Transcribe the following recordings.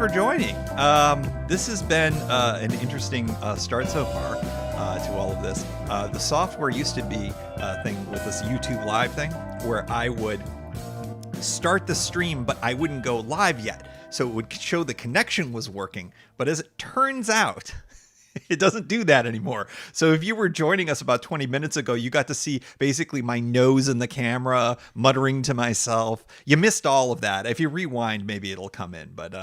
for joining. This has been an interesting start so far to all of this. The software used to be a thing with this YouTube Live thing where I would start the stream, but I wouldn't go live yet. So it would show the connection was working. But as it turns out, it doesn't do that anymore. So if you were joining us about 20 minutes ago, you got to see basically my nose in the camera, muttering to myself. You missed all of that. If you rewind, maybe it'll come in, but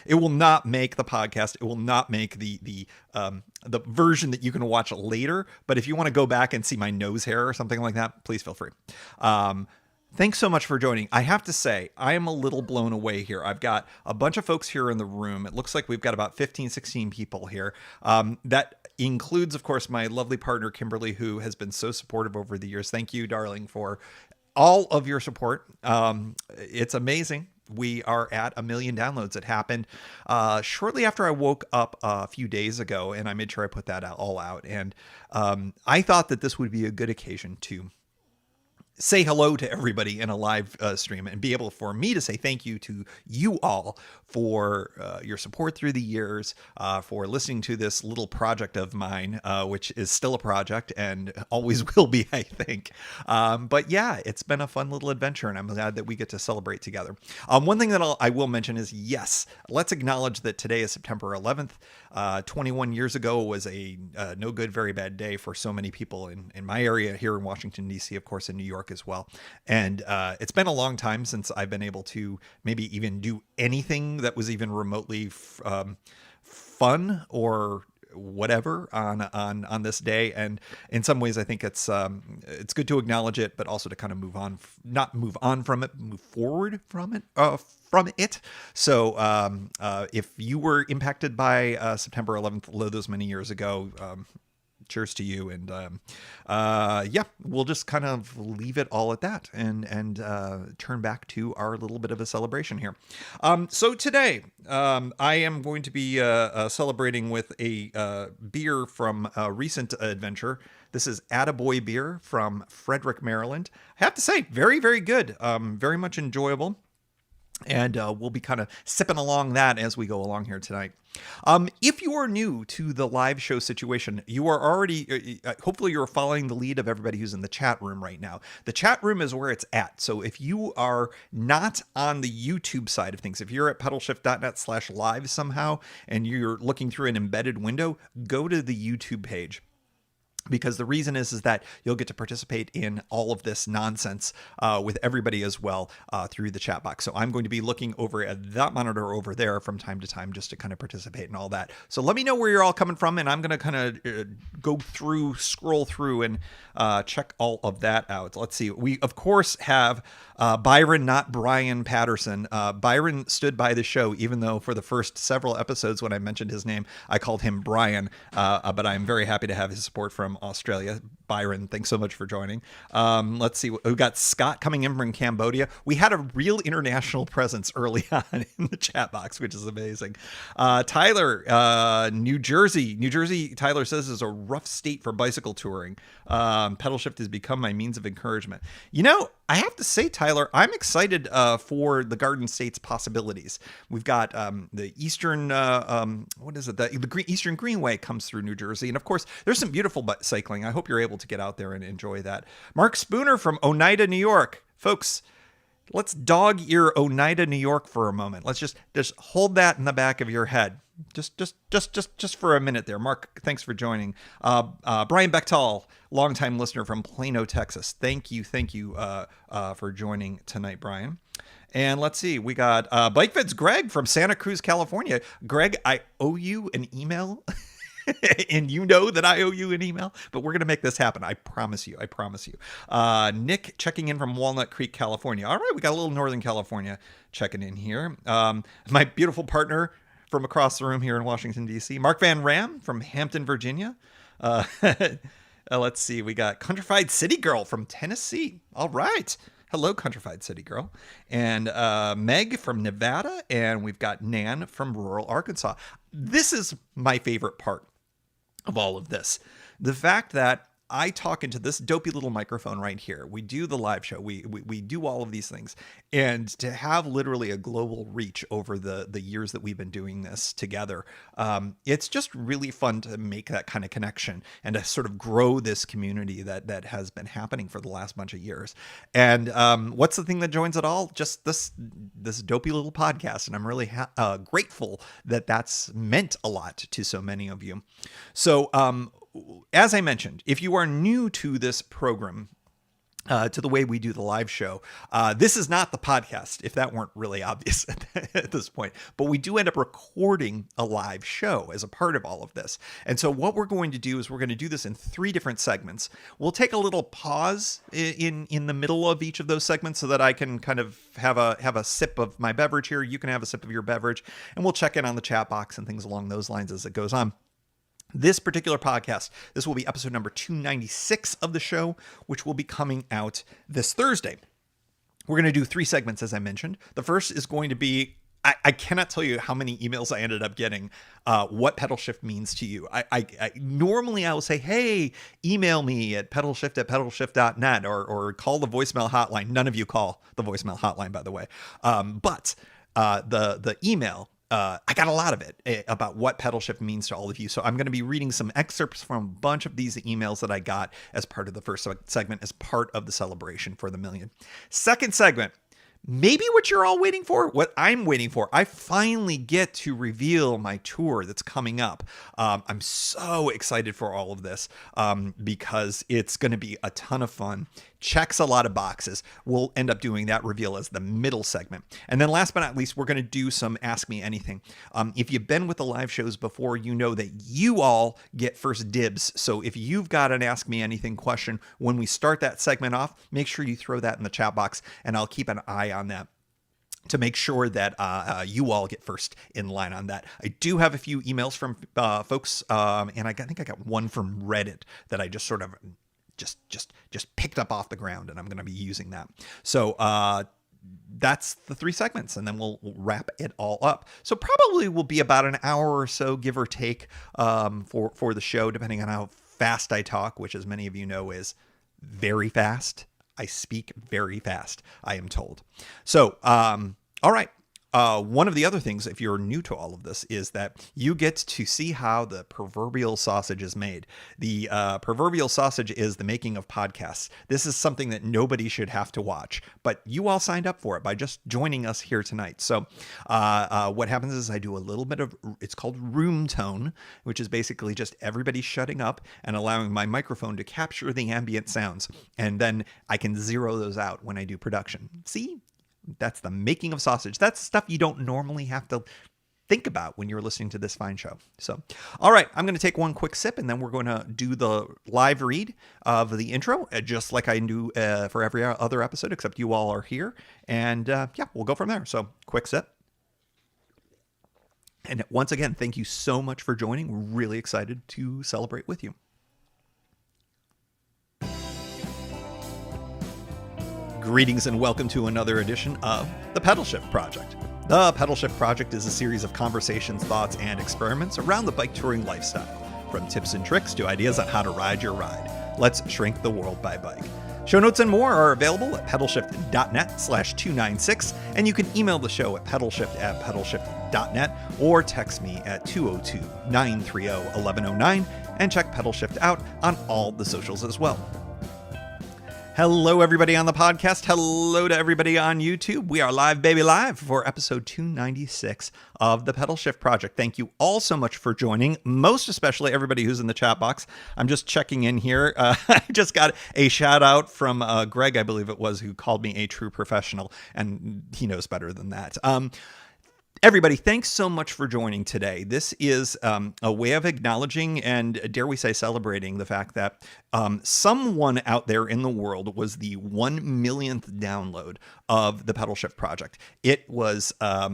it will not make the podcast. It will not make the version that you can watch later. But if you want to go back and see my nose hair or something like that, please feel free. Thanks so much for joining. I have to say, I am a little blown away here. I've got a bunch of folks here in the room. It looks like we've got about 15, 16 people here. That includes, of course, my lovely partner, Kimberly, who has been so supportive over the years. Thank you, darling, for all of your support. It's amazing. We are at 1 million downloads. It happened shortly after I woke up a few days ago, and I made sure I put that all out. And I thought that this would be a good occasion to say hello to everybody in a live stream and be able for me to say thank you to you all for your support through the years, for listening to this little project of mine, which is still a project and always will be, I think. But yeah, it's been a fun little adventure, and I'm glad that we get to celebrate together. One thing that I will mention is, yes, let's acknowledge that today is September 11th. 21 years ago was a no good, very bad day for so many people in my area here in Washington, D.C., of course, in New York as well. And it's been a long time since I've been able to maybe even do anything that was even remotely fun or whatever on this day. And in some ways, I think it's good to acknowledge it, but also to kind of move on, not move on from it, move forward from it. So if you were impacted by September 11th, those many years ago, cheers to you. And yeah, we'll just kind of leave it all at that and turn back to our little bit of a celebration here. So today I am going to be celebrating with a beer from a recent adventure. This is Attaboy beer from Frederick, Maryland. I have to say, very, very good. Very much enjoyable. And we'll be kind of sipping along that as we go along here tonight. If you are new to the live show situation, you are already, hopefully you're following the lead of everybody who's in the chat room right now. The chat room is where it's at. So if you are not on the YouTube side of things, if you're at pedalshift.net/live somehow, and you're looking through an embedded window, go to the YouTube page. Because the reason is that you'll get to participate in all of this nonsense with everybody as well through the chat box. So I'm going to be looking over at that monitor over there from time to time just to kind of participate in all that. So let me know where you're all coming from, and I'm going to kind of scroll through and check all of that out. Let's see. We, of course, have Byron, not Brian Patterson. Byron stood by the show, even though for the first several episodes when I mentioned his name, I called him Brian. But I'm very happy to have his support from Australia. Byron, thanks so much for joining. Let's see. We've got Scott coming in from Cambodia. We had a real international presence early on in the chat box, which is amazing. Tyler, New Jersey. New Jersey, Tyler says, is a rough state for bicycle touring. Pedalshift has become my means of encouragement. You know, I have to say, Tyler, I'm excited for the Garden State's possibilities. We've got the Eastern, the Eastern Greenway comes through New Jersey. And of course, there's some beautiful cycling. I hope you're able to get out there and enjoy that. Mark Spooner from Oneida, New York. Folks, let's dog ear Oneida, New York for a moment. Let's just hold that in the back of your head. Just for a minute there. Mark, thanks for joining. Brian Bechtel, longtime listener from Plano, Texas. Thank you for joining tonight, Brian. And let's see, we got BikeFed's Greg from Santa Cruz, California. Greg, I owe you an email. And you know that I owe you an email, but we're going to make this happen. I promise you. Nick checking in from Walnut Creek, California. All right, we got a little Northern California checking in here. My beautiful partner from across the room here in Washington, D.C., Mark Van Ram from Hampton, Virginia. Let's see, we got Countrified City Girl from Tennessee. All right. Hello, Countrified City Girl. And Meg from Nevada. And we've got Nan from rural Arkansas. This is my favorite part of all of this. The fact that I talk into this dopey little microphone right here. We do the live show. We do all of these things. And to have literally a global reach over the years that we've been doing this together, it's just really fun to make that kind of connection and to sort of grow this community that has been happening for the last bunch of years. And what's the thing that joins it all? Just this dopey little podcast. And I'm really grateful that that's meant a lot to so many of you. So, as I mentioned, if you are new to this program, to the way we do the live show, this is not the podcast, if that weren't really obvious at this point. But we do end up recording a live show as a part of all of this. And so what we're going to do is we're going to do this in 3 different segments. We'll take a little pause in the middle of each of those segments so that I can kind of have a sip of my beverage here. You can have a sip of your beverage, and we'll check in on the chat box and things along those lines as it goes on. This particular podcast, this will be episode number 296 of the show, which will be coming out this Thursday. We're going to do 3 segments, as I mentioned. The first is going to be, I cannot tell you how many emails I ended up getting, what Pedalshift means to you. Normally I will say, hey, email me at pedalshift@pedalshift.net or call the voicemail hotline. None of you call the voicemail hotline, by the way. But the email, I got a lot of it about what Pedalshift means to all of you. So I'm going to be reading some excerpts from a bunch of these emails that I got as part of the first segment, as part of the celebration for the million. Second segment, maybe what you're all waiting for, what I'm waiting for. I finally get to reveal my tour that's coming up. I'm so excited for all of this because it's going to be a ton of fun. Checks a lot of boxes. We'll end up doing that reveal as the middle segment. And then last but not least, we're going to do some Ask Me Anything. If you've been with the live shows before, you know that you all get first dibs. So if you've got an Ask Me Anything question, when we start that segment off, make sure you throw that in the chat box, and I'll keep an eye on that to make sure that you all get first in line on that. I do have a few emails from folks, and I think I got one from Reddit that I just sort of just picked up off the ground, and I'm going to be using that. So that's the 3 segments, and then we'll wrap it all up. So probably will be about an hour or so, give or take, for the show, depending on how fast I talk, which, as many of you know, is very fast. I speak very fast, I am told. So, all right. One of the other things, if you're new to all of this, is that you get to see how the proverbial sausage is made. The proverbial sausage is the making of podcasts. This is something that nobody should have to watch, but you all signed up for it by just joining us here tonight. So what happens is I do a little bit of, it's called room tone, which is basically just everybody shutting up and allowing my microphone to capture the ambient sounds. And then I can zero those out when I do production. See? That's the making of sausage. That's stuff you don't normally have to think about when you're listening to this fine show. So, all right, I'm going to take one quick sip, and then we're going to do the live read of the intro, just like I do for every other episode, except you all are here. And yeah, we'll go from there. So, quick sip. And once again, thank you so much for joining. We're really excited to celebrate with you. Greetings and welcome to another edition of the Pedalshift Project. The Pedalshift Project is a series of conversations, thoughts, and experiments around the bike touring lifestyle. From tips and tricks to ideas on how to ride your ride. Let's shrink the world by bike. Show notes and more are available at pedalshift.net/296, and you can email the show at pedalshift@pedalshift.net or text me at 202-930-1109 and check Pedalshift out on all the socials as well. Hello, everybody on the podcast. Hello to everybody on YouTube. We are live, baby, live for episode 296 of the Pedalshift Project. Thank you all so much for joining, most especially everybody who's in the chat box. I'm just checking in here. I just got a shout out from Greg, I believe it was, who called me a true professional, and he knows better than that. Everybody, thanks so much for joining today. This is a way of acknowledging and, dare we say, celebrating the fact that someone out there in the world was the 1 millionth download of the Pedalshift Project. It was a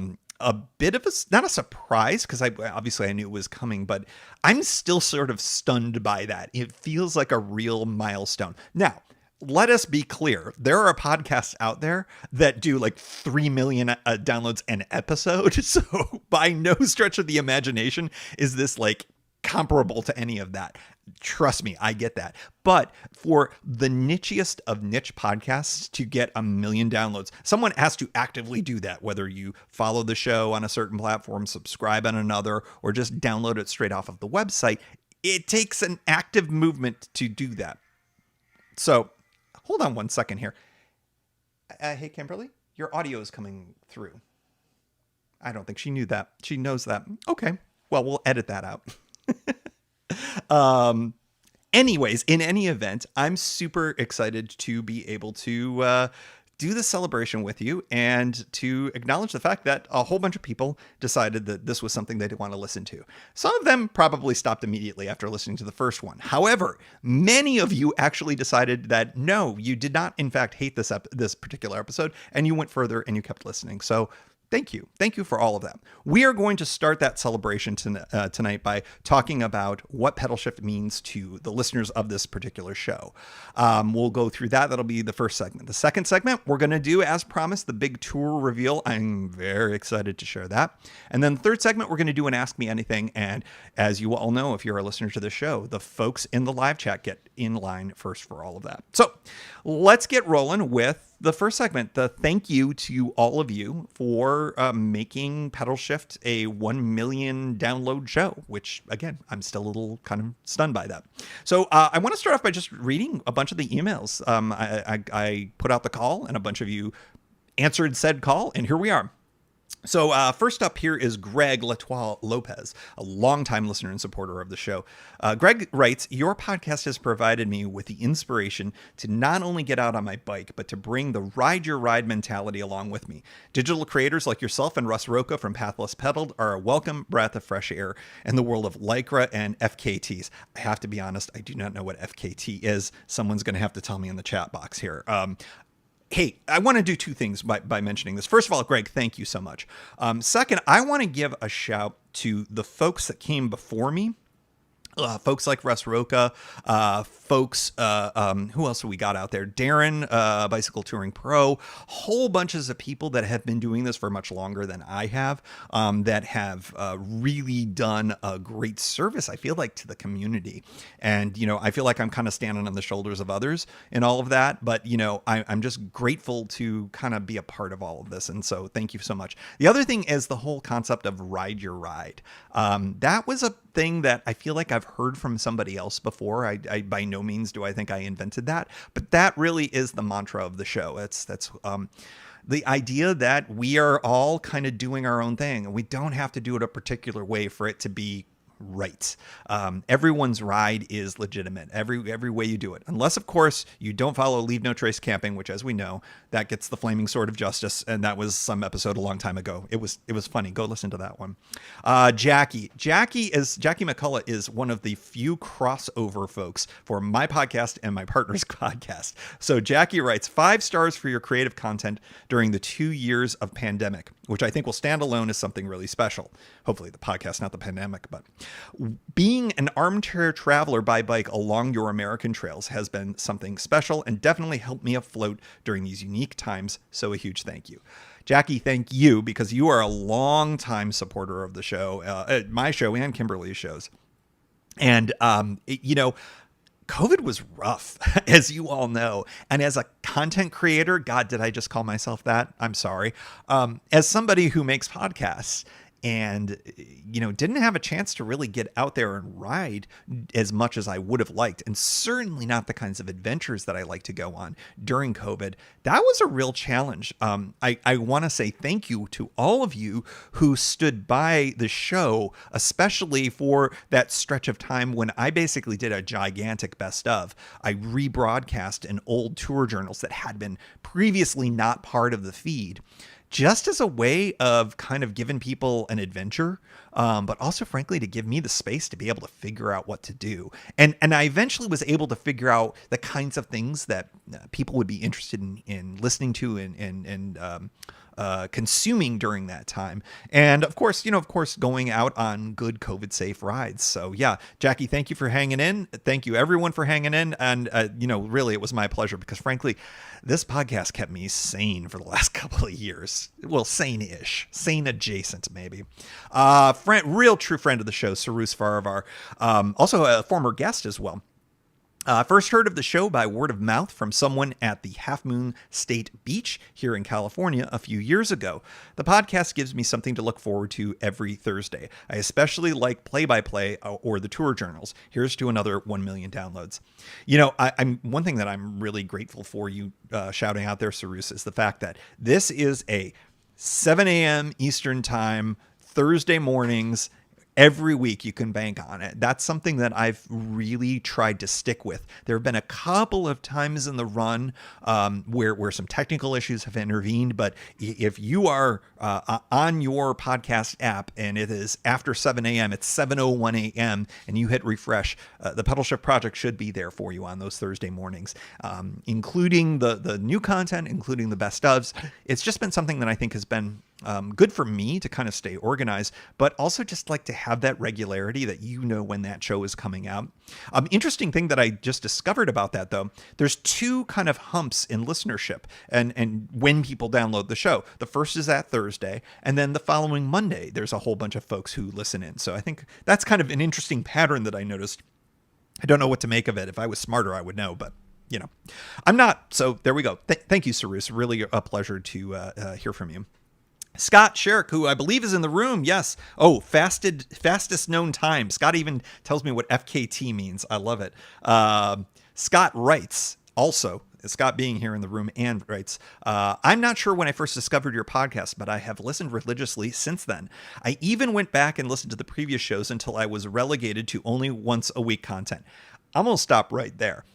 bit of not a surprise, because obviously I knew it was coming, but I'm still sort of stunned by that. It feels like a real milestone. Now, let us be clear. There are podcasts out there that do like 3 million downloads an episode. So by no stretch of the imagination is this like comparable to any of that. Trust me, I get that. But for the nichiest of niche podcasts to get 1 million downloads, someone has to actively do that, whether you follow the show on a certain platform, subscribe on another, or just download it straight off of the website. It takes an active movement to do that. So hold on one second here. Hey, Kimberly, your audio is coming through. I don't think she knew that. She knows that. Okay. Well, we'll edit that out. Anyways, in any event, I'm super excited to be able to do this celebration with you and to acknowledge the fact that a whole bunch of people decided that this was something they'd want to listen to. Some of them probably stopped immediately after listening to the first one. However, many of you actually decided that no, you did not in fact hate this particular episode, and you went further and you kept listening. So thank you. Thank you for all of that. We are going to start that celebration tonight by talking about what Pedalshift means to the listeners of this particular show. We'll go through that. That'll be the first segment. The second segment, we're going to do, as promised, the big tour reveal. I'm very excited to share that. And then the third segment, we're going to do an Ask Me Anything. And as you all know, if you're a listener to the show, the folks in the live chat get in line first for all of that. So let's get rolling with the first segment. The thank you to all of you for making Pedalshift a 1 million download show, which again, I'm still a little kind of stunned by that. So I want to start off by just reading a bunch of the emails. I put out the call and a bunch of you answered said call, and here we are. So first up here is Greg Latoile Lopez, a longtime listener and supporter of the show. Greg writes, your podcast has provided me with the inspiration to not only get out on my bike, but to bring the ride your ride mentality along with me. Digital creators like yourself and Russ Roca from Pathless Pedaled are a welcome breath of fresh air in the world of Lycra and FKTs. I have to be honest, I do not know what FKT is. Someone's going to have to tell me in the chat box here. Hey, I want to do two things by mentioning this. First of all, Greg, thank you so much. Second, I want to give a shout to the folks that came before me. Folks like Russ Roca, folks, who else have we got out there? Darren, Bicycle Touring Pro, whole bunches of people that have been doing this for much longer than I have, that have really done a great service, I feel like, to the community. And, you know, I feel like I'm kind of standing on the shoulders of others and all of that. But, you know, I'm just grateful to kind of be a part of all of this. And so thank you so much. The other thing is the whole concept of ride your ride. That was a thing that I feel like I've heard from somebody else before. I by no means do I think I invented that, but that really is the mantra of the show. That's the idea that we are all kind of doing our own thing, and we don't have to do it a particular way for it to be right. Everyone's ride is legitimate every way you do it, unless of course you don't follow Leave No Trace Camping, which, as we know, that gets the flaming sword of justice, and that was some episode a long time ago. It was funny. Go listen to that one. Jackie McCullough is one of the few crossover folks for my podcast and my partner's podcast. So Jackie writes, 5 stars for your creative content during the 2 years of pandemic, which I think will stand alone as something really special. Hopefully the podcast, not the pandemic. But being an armchair traveler by bike along your American trails has been something special and definitely helped me afloat during these unique times. So a huge thank you. Jackie, thank you, because you are a longtime supporter of the show, my show and Kimberly's shows. And, you know, COVID was rough, as you all know. And as a content creator, God, did I just call myself that? I'm sorry. As somebody who makes podcasts and, you know, didn't have a chance to really get out there and ride as much as I would have liked, and certainly not the kinds of adventures that I like to go on during COVID, that was a real challenge. I want to say thank you to all of you who stood by the show, especially for that stretch of time when I basically did a gigantic best of. I rebroadcast an old tour journals that had been previously not part of the feed, just as a way of kind of giving people an adventure, but also, frankly, to give me the space to be able to figure out what to do. And I eventually was able to figure out the kinds of things that people would be interested in listening to and consuming during that time. And of course, going out on good COVID safe rides. So yeah, Jackie, thank you for hanging in. Thank you everyone for hanging in. And, really it was my pleasure because frankly, this podcast kept me sane for the last couple of years. Well, sane-ish, sane adjacent, maybe. Real true friend of the show, Sarus Faravar, also a former guest as well. First heard of the show by word of mouth from someone at the Half Moon State Beach here in California a few years ago. The podcast gives me something to look forward to every Thursday. I especially like play-by-play or the tour journals. Here's to another 1 million downloads. I'm one thing that I'm really grateful for you shouting out there, Sarus, is the fact that this is a 7 a.m. Eastern Time, Thursday mornings. Every week you can bank on it. That's something that I've really tried to stick with. There have been a couple of times in the run where some technical issues have intervened, but if you are on your podcast app and it is after 7 a.m., it's 7:01 a.m., and you hit refresh, the Pedalshift project should be there for you on those Thursday mornings, including the new content, including the best ofs. It's just been something that I think has been good for me to kind of stay organized, but also just like to have that regularity that when that show is coming out. Interesting thing that I just discovered about that, though, there's two kind of humps in listenership and when people download the show. The first is that Thursday, and then the following Monday, there's a whole bunch of folks who listen in. So I think that's kind of an interesting pattern that I noticed. I don't know what to make of it. If I was smarter, I would know, but I'm not. So there we go. Thank you, Sarus. Really a pleasure to hear from you. Scott Sherrick, who I believe is in the room. Yes. Oh, fastest known time. Scott even tells me what FKT means. I love it. Scott writes also, Scott being here in the room, and writes, I'm not sure when I first discovered your podcast, but I have listened religiously since then. I even went back and listened to the previous shows until I was relegated to only once a week content. I'm going to stop right there.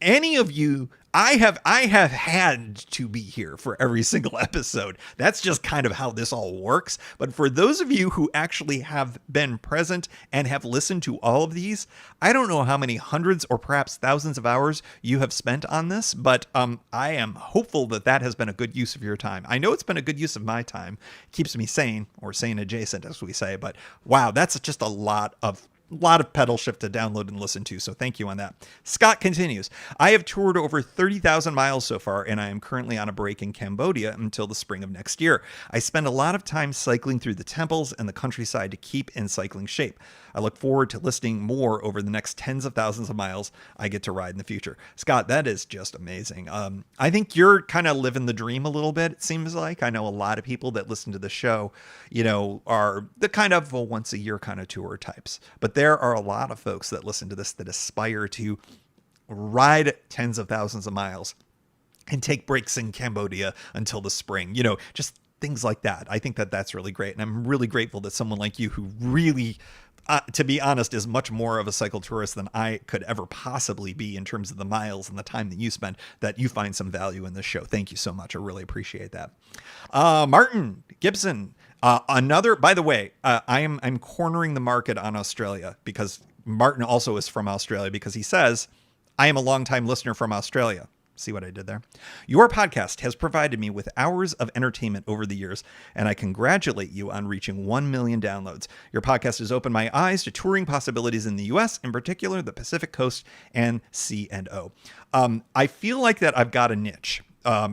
Any of you, I have had to be here for every single episode. That's just kind of how this all works. But for those of you who actually have been present and have listened to all of these, I don't know how many hundreds or perhaps thousands of hours you have spent on this, but I am hopeful that has been a good use of your time. I know it's been a good use of my time. It keeps me sane, or sane adjacent, as we say. But wow, that's just a lot of Pedalshift to download and listen to, so thank you on that. Scott continues, I have toured over 30,000 miles so far, and I am currently on a break in Cambodia until the spring of next year. I spend a lot of time cycling through the temples and the countryside to keep in cycling shape. I look forward to listening more over the next tens of thousands of miles I get to ride in the future. Scott, that is just amazing. I think you're kind of living the dream a little bit, it seems like. I know a lot of people that listen to the show, are the kind of once a year kind of tour types. But there are a lot of folks that listen to this that aspire to ride tens of thousands of miles and take breaks in Cambodia until the spring, just things like that. I think that's really great. And I'm really grateful that someone like you, who really, to be honest, is much more of a cycle tourist than I could ever possibly be in terms of the miles and the time that you spend, that you find some value in this show. Thank you so much. I really appreciate that. Martin Gibson, another, by the way, I'm cornering the market on Australia because Martin also is from Australia, because he says, I am a longtime listener from Australia. See what I did there? Your podcast has provided me with hours of entertainment over the years, and I congratulate you on reaching 1 million downloads. Your podcast has opened my eyes to touring possibilities in the U.S., in particular the Pacific Coast and C&O. I feel like that I've got a niche.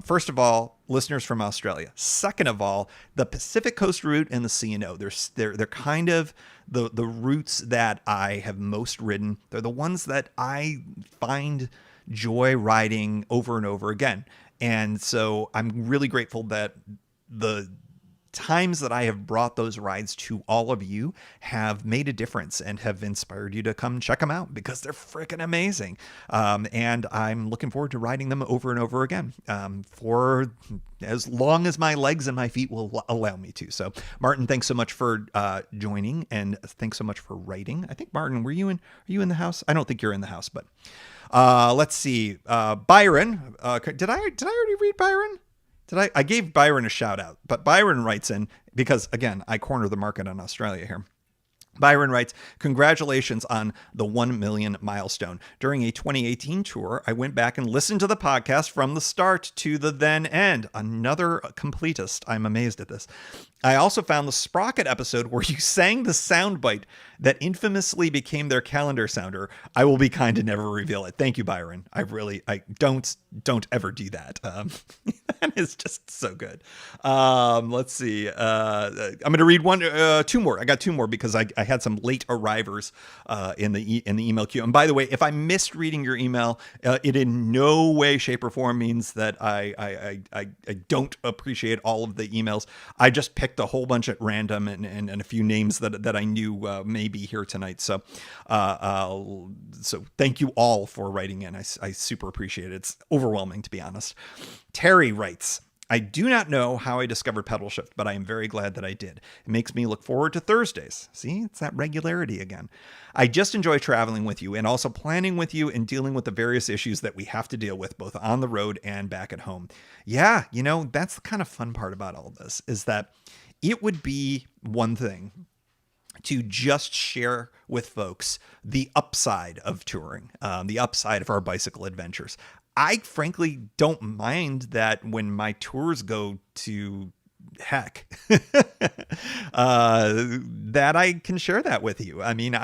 First of all, listeners from Australia. Second of all, the Pacific Coast route and the C&O. They're kind of the routes that I have most ridden. They're the ones that I find joy riding over and over again. And so I'm really grateful that the times that I have brought those rides to all of you have made a difference and have inspired you to come check them out, because they're freaking amazing. And I'm looking forward to riding them over and over again for as long as my legs and my feet will allow me to. So Martin, thanks so much for joining, and thanks so much for writing. I think, Martin, are you in the house? I don't think you're in the house, but let's see. Byron, did I already read Byron? I gave Byron a shout out, but Byron writes in, because again, I corner the market on Australia here. Byron writes, congratulations on the 1 million milestone. During a 2018 tour, I went back and listened to the podcast from the start to the then end. Another completist. I'm amazed at this. I also found the Sprocket episode where you sang the soundbite that infamously became their calendar sounder. I will be kind to never reveal it. Thank you, Byron. I don't ever do that. That is just so good. Let's see. I'm going to read two more. I got two more because I had some late arrivers in the email queue. And by the way, if I missed reading your email, it in no way, shape, or form means that I don't appreciate all of the emails. I just picked a whole bunch at random and a few names that I knew may be here tonight. So thank you all for writing in. I super appreciate it. It's overwhelming, to be honest. Terry writes, I do not know how I discovered Pedalshift, but I am very glad that I did. It makes me look forward to Thursdays. See, it's that regularity again. I just enjoy traveling with you and also planning with you and dealing with the various issues that we have to deal with both on the road and back at home. Yeah, that's the kind of fun part about all this is that it would be one thing to just share with folks the upside of touring, the upside of our bicycle adventures. I frankly don't mind that when my tours go to heck, that I can share that with you. I mean,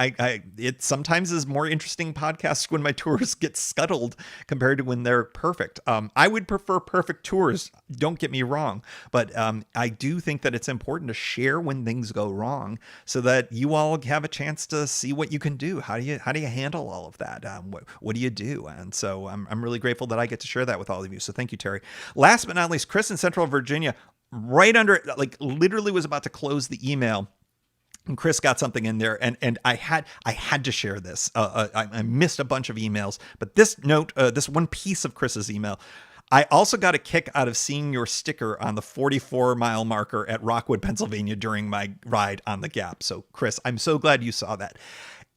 it sometimes is more interesting podcasts when my tours get scuttled compared to when they're perfect. I would prefer perfect tours. Don't get me wrong, but I do think that it's important to share when things go wrong so that you all have a chance to see what you can do. How do you handle all of that? What do you do? And so I'm really grateful that I get to share that with all of you. So thank you, Terry. Last but not least, Chris in Central Virginia, right under, like literally was about to close the email. And Chris got something in there, and I had to share this. I missed a bunch of emails, but this note, this one piece of Chris's email, I also got a kick out of seeing your sticker on the 44-mile marker at Rockwood, Pennsylvania during my ride on the Gap. So, Chris, I'm so glad you saw that.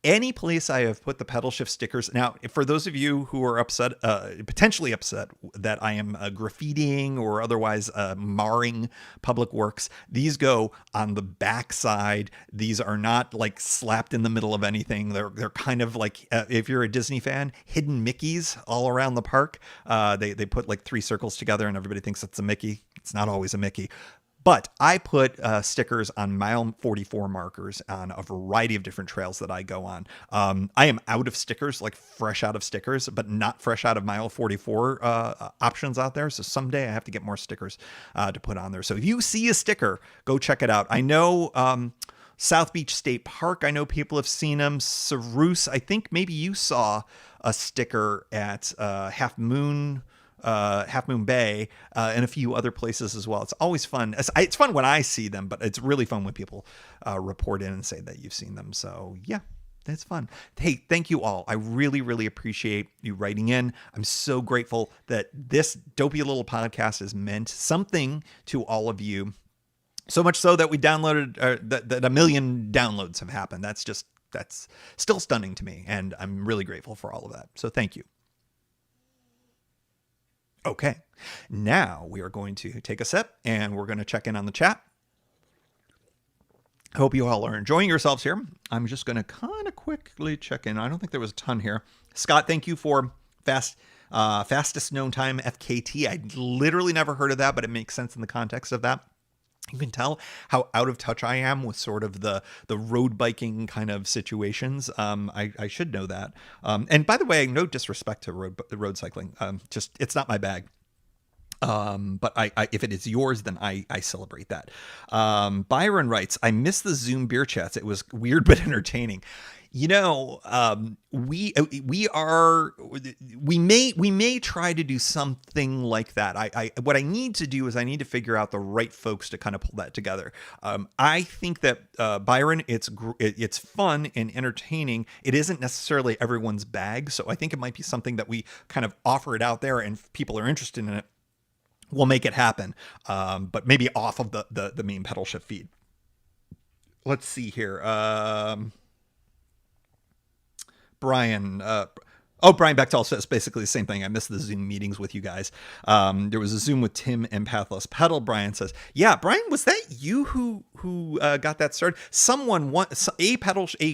Any place I have put the Pedalshift stickers. Now, for those of you who are upset, potentially upset that I am graffitiing or otherwise marring public works, these go on the back side. These are not like slapped in the middle of anything. They're kind of like, if you're a Disney fan, hidden Mickeys all around the park. They put like 3 circles together and everybody thinks it's a Mickey. It's not always a Mickey. But I put stickers on mile 44 markers on a variety of different trails that I go on. I am out of stickers, like fresh out of stickers, but not fresh out of mile 44 options out there. So someday I have to get more stickers to put on there. So if you see a sticker, go check it out. I know South Beach State Park, I know people have seen them. Cyrus, I think maybe you saw a sticker at Half Moon Bay, and a few other places as well. It's always fun. It's fun when I see them, but it's really fun when people report in and say that you've seen them. So yeah, it's fun. Hey, thank you all. I really, really appreciate you writing in. I'm so grateful that this dopey little podcast has meant something to all of you. So much so that we downloaded, that 1 million downloads have happened. That's still stunning to me. And I'm really grateful for all of that. So thank you. Okay, now we are going to take a sip and we're going to check in on the chat. I hope you all are enjoying yourselves here. I'm just going to kind of quickly check in. I don't think there was a ton here. Scott, thank you for fastest known time FKT. I literally never heard of that, but it makes sense in the context of that. You can tell how out of touch I am with sort of the road biking kind of situations. I should know that. And by the way, no disrespect to road cycling. Just it's not my bag. But if it is yours, then I celebrate that. Byron writes, I miss the Zoom beer chats. It was weird but entertaining. We may try to do something like that. What I need to do is I need to figure out the right folks to kind of pull that together. I think that Byron, it's fun and entertaining. It isn't necessarily everyone's bag, so I think it might be something that we kind of offer it out there, and if people are interested in it, we'll make it happen. But maybe off of the main Pedalshift feed. Let's see here. Brian, Oh, Brian Bechtel says basically the same thing. I missed the Zoom meetings with you guys. There was a Zoom with Tim and Pathless Pedal. Brian says, "Yeah, Brian, was that you who got that started? Someone, a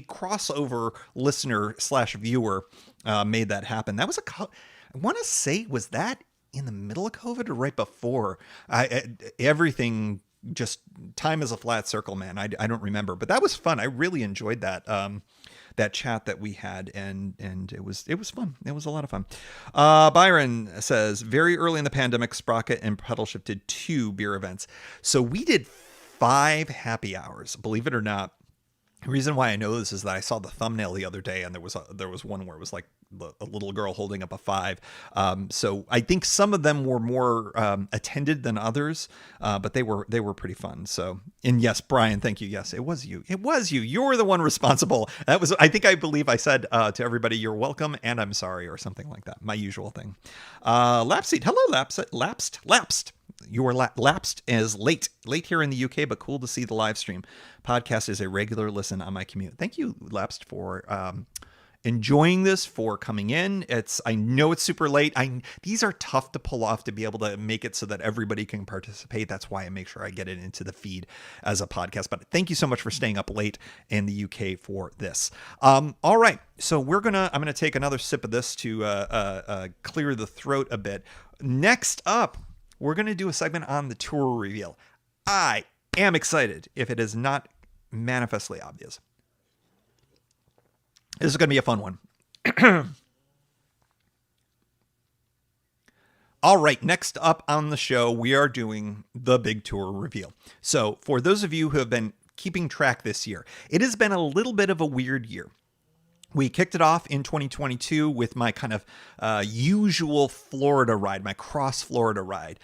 crossover listener / viewer, made that happen. That was I want to say, was that in the middle of COVID or right before? Everything." Just time is a flat circle, man. I don't remember, but that was fun. I really enjoyed that. That chat that we had, and it was fun. It was a lot of fun. Byron says, very early in the pandemic, Sprocket and Pedalshift did 2 beer events. So we did 5 happy hours, believe it or not. The reason why I know this is that I saw the thumbnail the other day, and there was one where it was like a little girl holding up a 5. So I think some of them were more attended than others, but they were pretty fun. So, and yes, Brian, thank you. Yes, it was you. It was you. You were the one responsible. That was, I believe I said to everybody, you're welcome and I'm sorry, or something like that. My usual thing. Lapseat. Hello, Lapsed. You were lapsed as late here in the UK, but cool to see the live stream. Podcast is a regular listen on my commute. Thank you, Lapsed, for enjoying this, for coming in. I know it's super late. These are tough to pull off, to be able to make it so that everybody can participate. That's why I make sure I get it into the feed as a podcast. But thank you so much for staying up late in the UK for this. All right, so I'm gonna take another sip of this to clear the throat a bit. Next up, we're going to do a segment on the tour reveal. I am excited, if it is not manifestly obvious. This is going to be a fun one. All right, next up on the show, we are doing the big tour reveal. So for those of you who have been keeping track this year, it has been a little bit of a weird year. We kicked it off in 2022 with my kind of usual Florida ride, my cross Florida ride.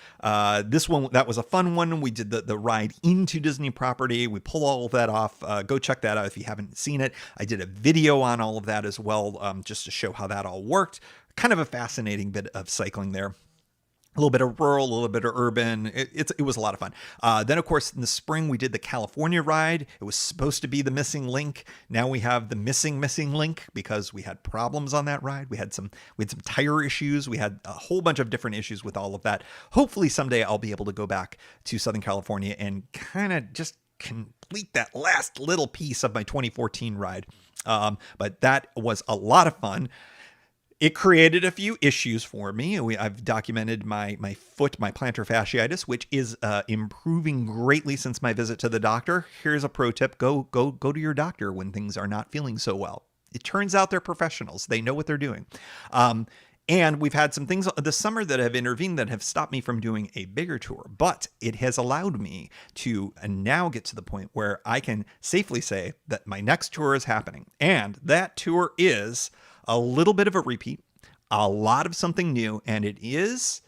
This one, that was a fun one. We did the ride into Disney property. We pull all of that off. Go check that out if you haven't seen it. I did a video on all of that as well, just to show how that all worked. Kind of a fascinating bit of cycling there. A little bit of rural, a little bit of urban. It was a lot of fun. Then, of course, in the spring, we did the California ride. It was supposed to be the missing link. Now we have the missing link, because we had problems on that ride. We had some tire issues. We had a whole bunch of different issues with all of that. Hopefully someday I'll be able to go back to Southern California and kind of just complete that last little piece of my 2014 ride. But that was a lot of fun. It created a few issues for me. I've documented my foot, my plantar fasciitis, which is improving greatly since my visit to the doctor. Here's a pro tip. Go to your doctor when things are not feeling so well. It turns out they're professionals. They know what they're doing. And we've had some things this summer that have intervened that have stopped me from doing a bigger tour. But it has allowed me to now get to the point where I can safely say that my next tour is happening. And that tour is a little bit of a repeat, a lot of something new, and it is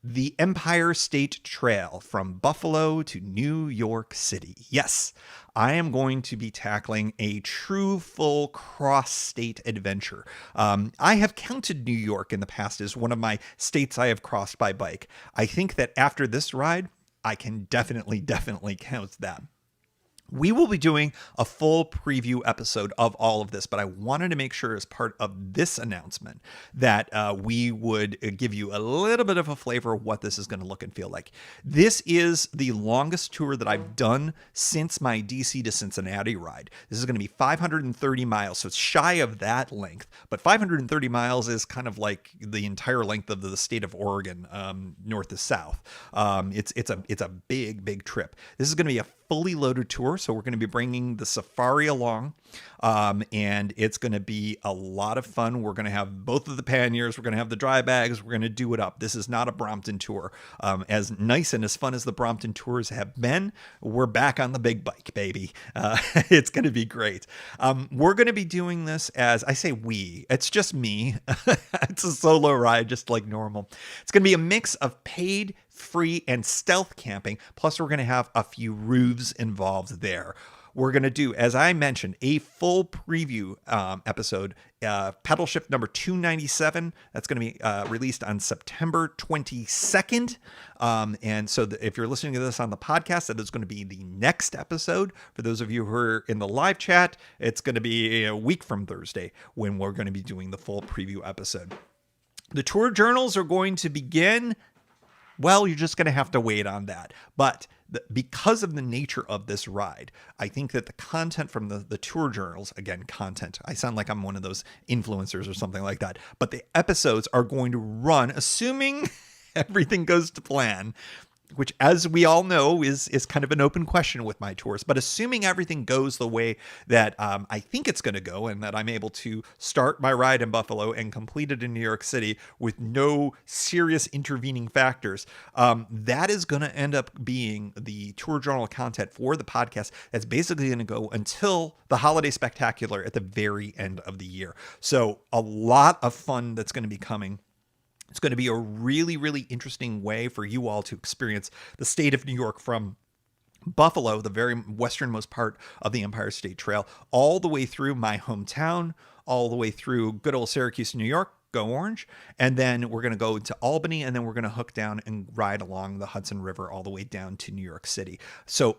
the Empire State Trail from Buffalo to New York City. Yes, I am going to be tackling a true full cross-state adventure. I have counted New York in the past as one of my states I have crossed by bike. I think that after this ride, I can definitely count that. We will be doing a full preview episode of all of this, but I wanted to make sure as part of this announcement that we would give you a little bit of a flavor of what this is going to look and feel like. This is the longest tour that I've done since my DC to Cincinnati ride. This is going to be 530 miles, so it's shy of that length, but 530 miles is kind of like the entire length of the state of Oregon, north to south. It's a big trip. This is going to be a fully loaded tour, so we're going to be bringing the Safari along, and it's going to be a lot of fun. We're going to have both of the panniers. We're going to have the dry bags. We're going to do it up. This is not a Brompton tour. As nice and as fun as the Brompton tours have been, we're back on the big bike, baby. It's going to be great. We're going to be doing this as, I say we, it's just me. It's a solo ride, just like normal. It's going to be a mix of paid, free, and stealth camping. Plus, we're going to have a few roofs involved there. we're going to do, as I mentioned, a full preview episode, Pedalshift number 297. That's going to be released on September 22nd. And so if you're listening to this on the podcast, that is going to be the next episode. For those of you who are in the live chat, it's going to be a week from Thursday when we're going to be doing the full preview episode. The tour journals are going to begin. Well, you're just going to have to wait on that. But because of the nature of this ride, I think that the content from the tour journals, again, content, I sound like I'm one of those influencers or something like that, but the episodes are going to run, assuming everything goes to plan, which, as we all know, is kind of an open question with my tours. But assuming everything goes the way that I think it's going to go, and that I'm able to start my ride in Buffalo and complete it in New York City with no serious intervening factors, that is going to end up being the tour journal content for the podcast. That's basically going to go until the holiday spectacular at the very end of the year. So a lot of fun that's going to be coming. It's going to be a really, really interesting way for you all to experience the state of New York from Buffalo, the very westernmost part of the Empire State Trail, all the way through my hometown, all the way through good old Syracuse, New York. Go Orange. And then we're going to go to Albany, and then we're going to hook down and ride along the Hudson River all the way down to New York City. So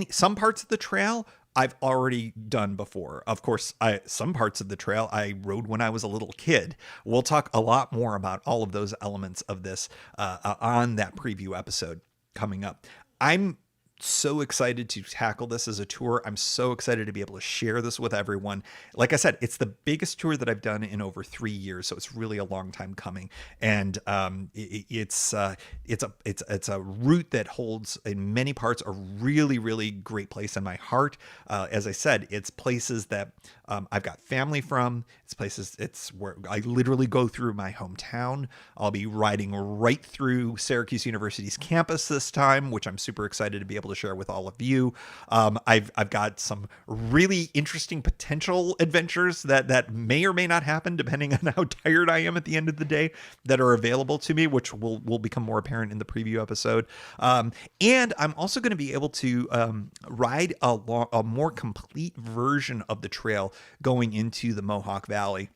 some parts of the trail I've already done before. Of course, some parts of the trail I rode when I was a little kid. We'll talk a lot more about all of those elements of this on that preview episode coming up. I'm so excited to tackle this as a tour. I'm so excited to be able to share this with everyone. Like I said, it's the biggest tour that I've done in over 3 years, so it's really a long time coming. And it's a route that holds, in many parts, a really, really great place in my heart. As I said, it's places that I've got family from. It's where I literally go through my hometown. I'll be riding right through Syracuse University's campus this time, which I'm super excited to be able to share with all of you. I've got some really interesting potential adventures that may or may not happen depending on how tired I am at the end of the day, that are available to me, which will become more apparent in the preview episode. And I'm also going to be able to ride a more complete version of the trail going into the Mohawk Valley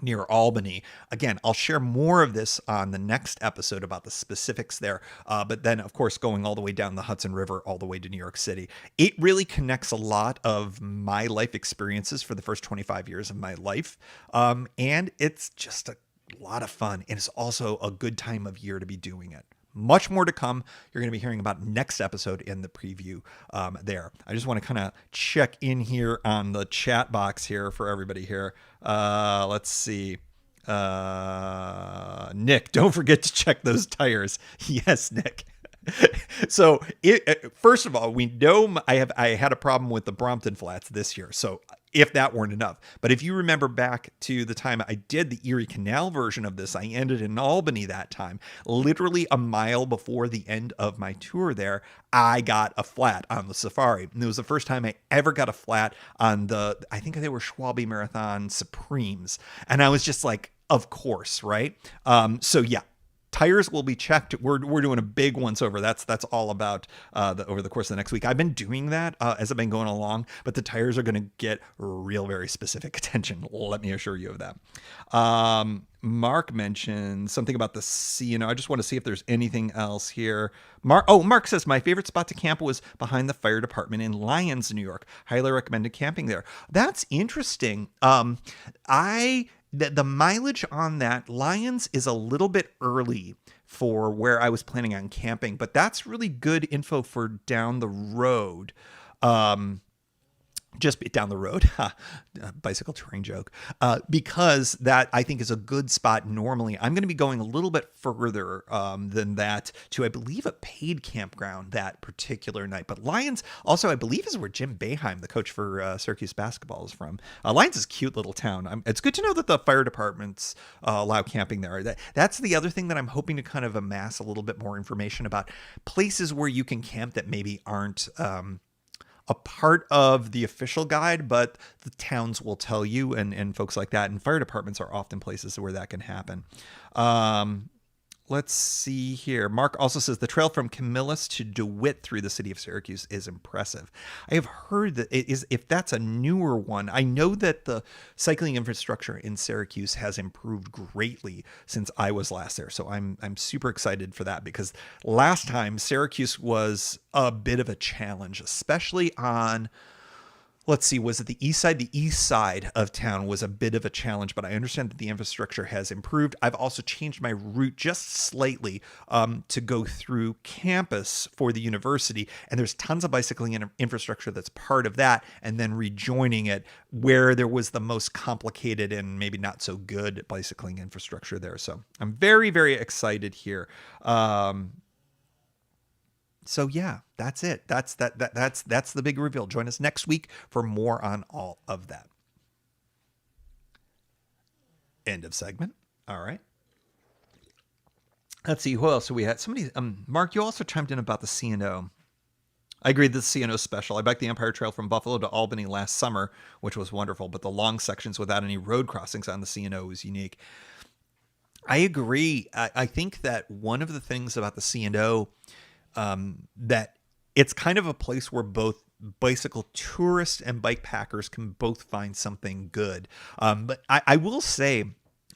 near Albany. Again, I'll share more of this on the next episode about the specifics there. But then, of course, going all the way down the Hudson River, all the way to New York City. It really connects a lot of my life experiences for the first 25 years of my life. And it's just a lot of fun. And it's also a good time of year to be doing it. Much more to come. You're going to be hearing about next episode in the preview there. I just want to kind of check in here on the chat box here for everybody here. Let's see. Nick, don't forget to check those tires. Yes, Nick. So first of all, we know I had a problem with the Brompton flats this year. So if that weren't enough, but if you remember back to the time I did the Erie Canal version of this, I ended in Albany that time, literally a mile before the end of my tour there, I got a flat on the Safari. And it was the first time I ever got a flat on I think they were Schwalbe Marathon Supremes. And I was just like, of course, right? So yeah. Tires will be checked. We're doing a big once over. That's all about over the course of the next week. I've been doing that as I've been going along, but the tires are going to get very specific attention. Let me assure you of that. Mark mentioned something about the sea. I just want to see if there's anything else here. Mark says, my favorite spot to camp was behind the fire department in Lyons, New York. Highly recommended camping there. That's interesting. The mileage on that, Lyons is a little bit early for where I was planning on camping, but that's really good info for down the road. Just down the road, bicycle terrain joke, because that I think is a good spot. Normally, I'm going to be going a little bit further than that to, I believe, a paid campground that particular night. But Lyons also, I believe, is where Jim Boeheim, the coach for Syracuse basketball, is from. Lyons is a cute little town. It's good to know that the fire departments allow camping there. That's the other thing that I'm hoping to kind of amass a little bit more information about, places where you can camp that maybe aren't a part of the official guide, but the towns will tell you and folks like that. And fire departments are often places where that can happen. Let's see here. Mark also says the trail from Camillus to DeWitt through the city of Syracuse is impressive. I have heard that it is, if that's a newer one. I know that the cycling infrastructure in Syracuse has improved greatly since I was last there. So I'm super excited for that, because last time Syracuse was a bit of a challenge, especially on, let's see, was it the east side? The east side of town was a bit of a challenge, but I understand that the infrastructure has improved. I've also changed my route just slightly to go through campus for the university, and there's tons of bicycling infrastructure that's part of that, and then rejoining it where there was the most complicated and maybe not so good bicycling infrastructure there. So I'm very, very excited here. So yeah, that's it. That's the big reveal. Join us next week for more on all of that. End of segment. All right. Let's see who else. So we had somebody. Mark, you also chimed in about the C&O. I agree. The C&O special. I biked the Empire Trail from Buffalo to Albany last summer, which was wonderful. But the long sections without any road crossings on the C&O was unique. I agree. I think that one of the things about the C&O, that it's kind of a place where both bicycle tourists and bike packers can both find something good. But I will say,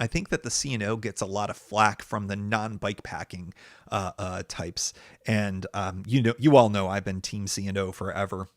I think that the C&O gets a lot of flack from the non-bike packing types. And you all know I've been Team C&O forever.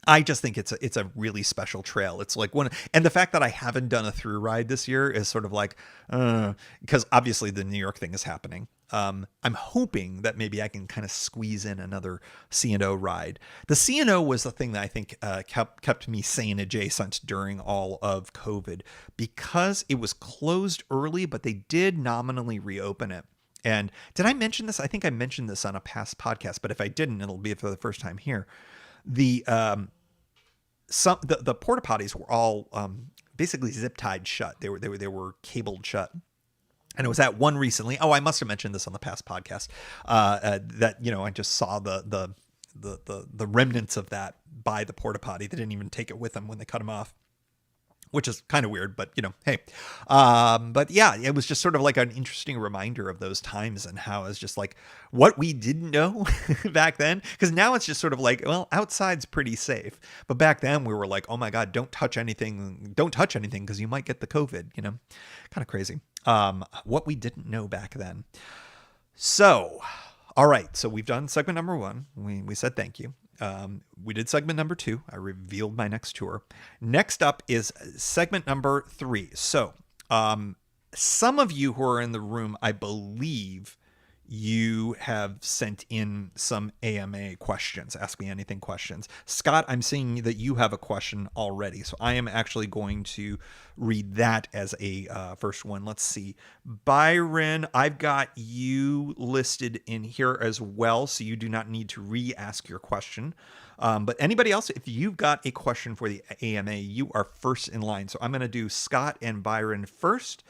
I just think it's a really special trail. It's like and the fact that I haven't done a through ride this year is sort of like, because obviously the New York thing is happening. I'm hoping that maybe I can kind of squeeze in another C&O ride. The C&O was the thing that I think kept me sane adjacent during all of COVID, because it was closed early, but they did nominally reopen it. And did I mention this? I think I mentioned this on a past podcast, but if I didn't, it'll be for the first time here. The porta potties were all basically zip tied shut. They were cabled shut. And it was at one recently. Oh, I must have mentioned this on the past podcast. That I just saw the remnants of that by the porta potty. They didn't even take it with them when they cut them off, which is kind of weird, but hey. But yeah, it was just sort of like an interesting reminder of those times and how it's just like what we didn't know back then. Because now it's just sort of like, well, outside's pretty safe. But back then we were like, oh my God, don't touch anything because you might get the COVID, kind of crazy. What we didn't know back then. So, all right. So we've done segment number 1. We said thank you. We did segment number 2. I revealed my next tour. Next up is segment number 3. So, some of you who are in the room, I believe you have sent in some AMA questions. Ask Me Anything questions. Scott, I'm seeing that you have a question already. So I am actually going to read that as a first one. Let's see. Byron, I've got you listed in here as well, so you do not need to re-ask your question. But anybody else, if you've got a question for the AMA, you are first in line. So I'm going to do Scott and Byron first.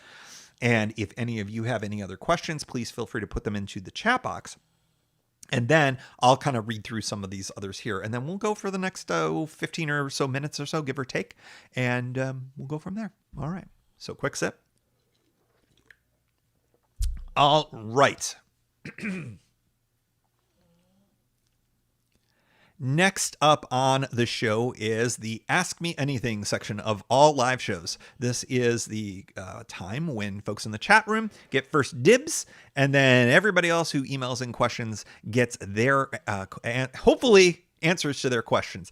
And if any of you have any other questions, please feel free to put them into the chat box. And then I'll kind of read through some of these others here. And then we'll go for the next 15 or so minutes or so, give or take. And we'll go from there. All right. So quick sip. All right. Next up on the show is the Ask Me Anything section of all live shows. This is the time when folks in the chat room get first dibs, and then everybody else who emails in questions gets their, hopefully, answers to their questions.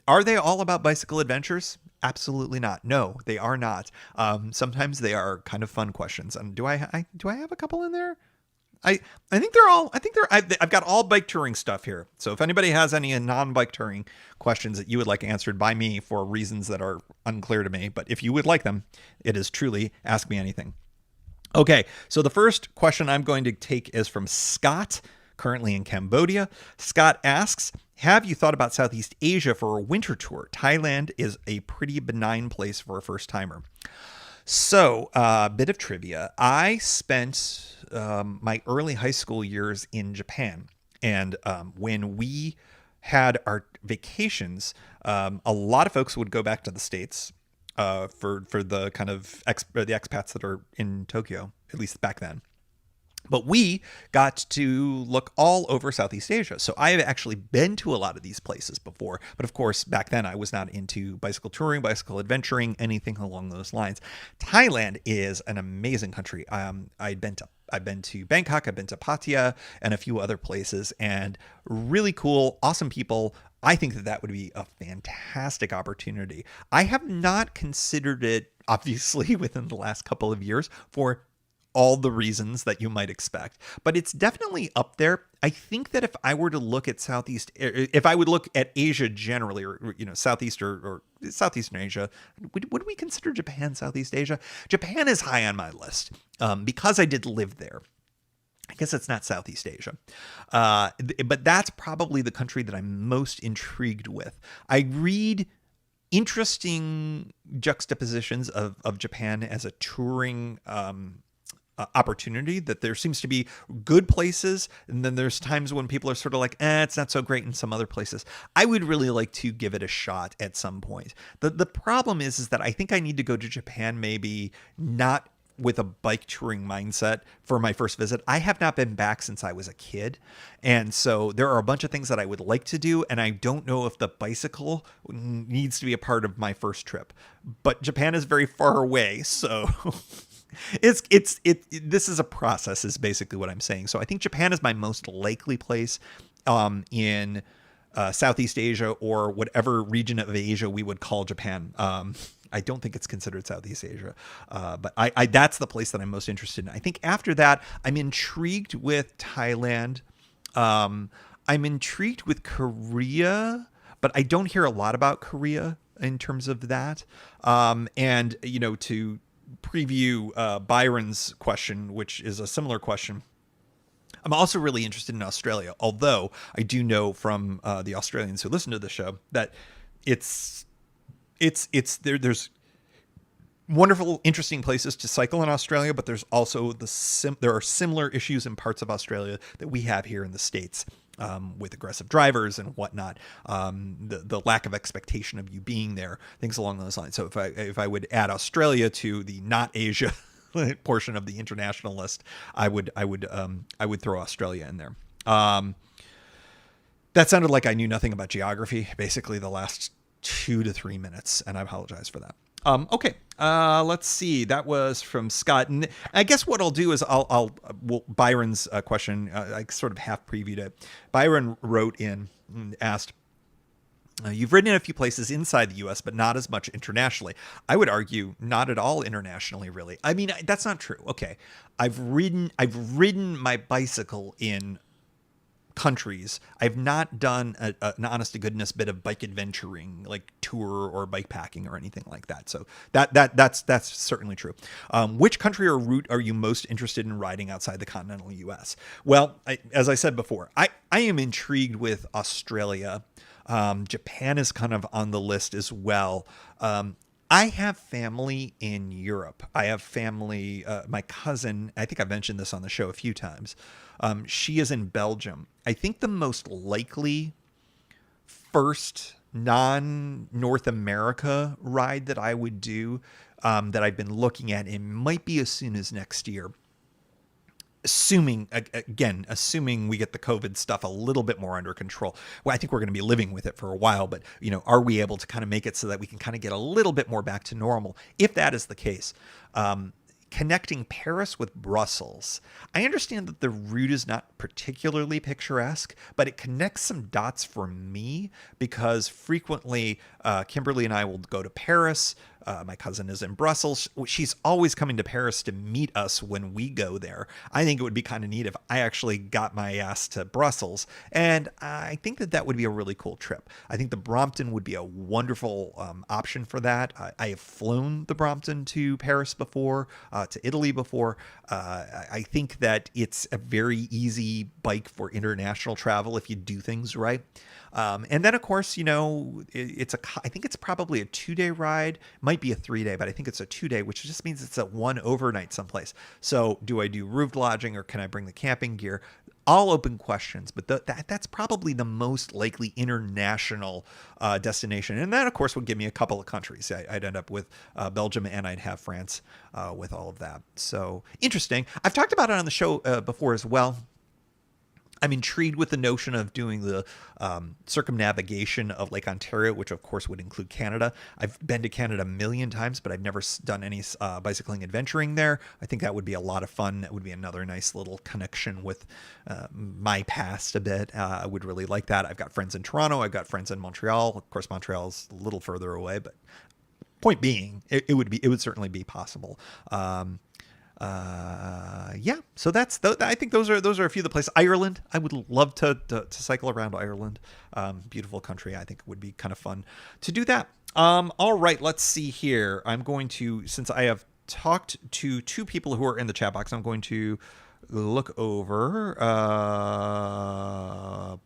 Are they all about bicycle adventures? Absolutely not. No, they are not. Sometimes they are kind of fun questions. And do I have a couple in there? I think I've got all bike touring stuff here. So if anybody has any non-bike touring questions that you would like answered by me for reasons that are unclear to me, but if you would like them, it is truly Ask Me Anything. Okay, so the first question I'm going to take is from Scott, currently in Cambodia. Scott asks, have you thought about Southeast Asia for a winter tour? Thailand is a pretty benign place for a first timer. So, a bit of trivia. I spent my early high school years in Japan. And when we had our vacations, a lot of folks would go back to the States for the kind of the expats that are in Tokyo, at least back then. But we got to look all over Southeast Asia. So I have actually been to a lot of these places before. But of course, back then I was not into bicycle touring, bicycle adventuring, anything along those lines. Thailand is an amazing country. I've been to Bangkok, I've been to Pattaya, and a few other places, and really cool, awesome people. I think that that would be a fantastic opportunity. I have not considered it, obviously, within the last couple of years for all the reasons that you might expect, but it's definitely up there. I think that if I were to look at if I would look at Asia generally, or Southeast or Southeastern Asia, would we consider Japan Southeast Asia? Japan is high on my list because I did live there. I guess it's not Southeast Asia, but that's probably the country that I'm most intrigued with. I read interesting juxtapositions of Japan as a touring opportunity, that there seems to be good places, and then there's times when people are sort of like, it's not so great in some other places. I would really like to give it a shot at some point. The problem is that I think I need to go to Japan, maybe not with a bike touring mindset for my first visit. I have not been back since I was a kid. And so there are a bunch of things that I would like to do, and I don't know if the bicycle needs to be a part of my first trip. But Japan is very far away, so this is a process, is basically what I'm saying. So I think Japan is my most likely place in Southeast Asia, or whatever region of Asia we would call Japan. I don't think it's considered Southeast Asia, but I that's the place that I'm most interested in. I think after that, I'm intrigued with Thailand. I'm intrigued with Korea, but I don't hear a lot about Korea in terms of that. And to preview Byron's question, which is a similar question, I'm also really interested in Australia, although I do know from the Australians who listen to the show that there's wonderful, interesting places to cycle in Australia, but there's also there are similar issues in parts of Australia that we have here in the States, with aggressive drivers and whatnot, the lack of expectation of you being there, things along those lines. So if I would add Australia to the not Asia portion of the international list, I would throw Australia in there. That sounded like I knew nothing about geography, basically the last 2 to 3 minutes, and I apologize for that. Okay, let's see. That was from Scott, and I guess what I'll do is Byron's question, I sort of half previewed it. Byron wrote in and asked, you've ridden in a few places inside the U.S., but not as much internationally. I would argue not at all internationally, really. I mean, that's not true. Okay, I've ridden my bicycle in countries. I've not done an honest to goodness bit of bike adventuring, like tour or bike packing or anything like that. So that's certainly true. Which country or route are you most interested in riding outside the continental U.S.? Well, as I said before, I am intrigued with Australia. Japan is kind of on the list as well. I have family in Europe. I have family, my cousin, I think I've mentioned this on the show a few times. She is in Belgium. I think the most likely first non-North America ride that I would do, that I've been looking at, it might be as soon as next year. Assuming we get the COVID stuff a little bit more under control. Well, I think we're going to be living with it for a while, but are we able to kind of make it so that we can kind of get a little bit more back to normal? If that is the case, connecting Paris with Brussels. I understand that the route is not particularly picturesque, but it connects some dots for me, because frequently Kimberly and I will go to Paris. My cousin is in Brussels. She's always coming to Paris to meet us when we go there. I think it would be kind of neat if I actually got my ass to Brussels, and I think that would be a really cool trip. I think the Brompton would be a wonderful option for that. I have flown the Brompton to Paris before, to Italy before. I think that it's a very easy bike for international travel if you do things right. And then, of course, I think it's probably a 2-day ride. Might be a 3-day, but I think it's a 2-day, which just means it's a 1 overnight someplace. So do I do roofed lodging, or can I bring the camping gear? all open questions, but that's probably the most likely international destination. And that, of course, would give me a couple of countries. I'd end up with Belgium, and I'd have France with all of that. So interesting. I've talked about it on the show before as well. I'm intrigued with the notion of doing the circumnavigation of Lake Ontario, which of course would include Canada. I've been to Canada a million times, but I've never done any bicycling adventuring there. I think that would be a lot of fun. That would be another nice little connection with my past a bit. I would really like that. I've got friends in Toronto. I've got friends in Montreal. Of course, Montreal's a little further away, but point being, it would certainly be possible. Yeah, so I think those are a few of the places. Ireland, I would love to cycle around Ireland. Beautiful country. I think it would be kind of fun to do that. All right, let's see here. I'm going to, since I have talked to two people who are in the chat box, I'm going to look over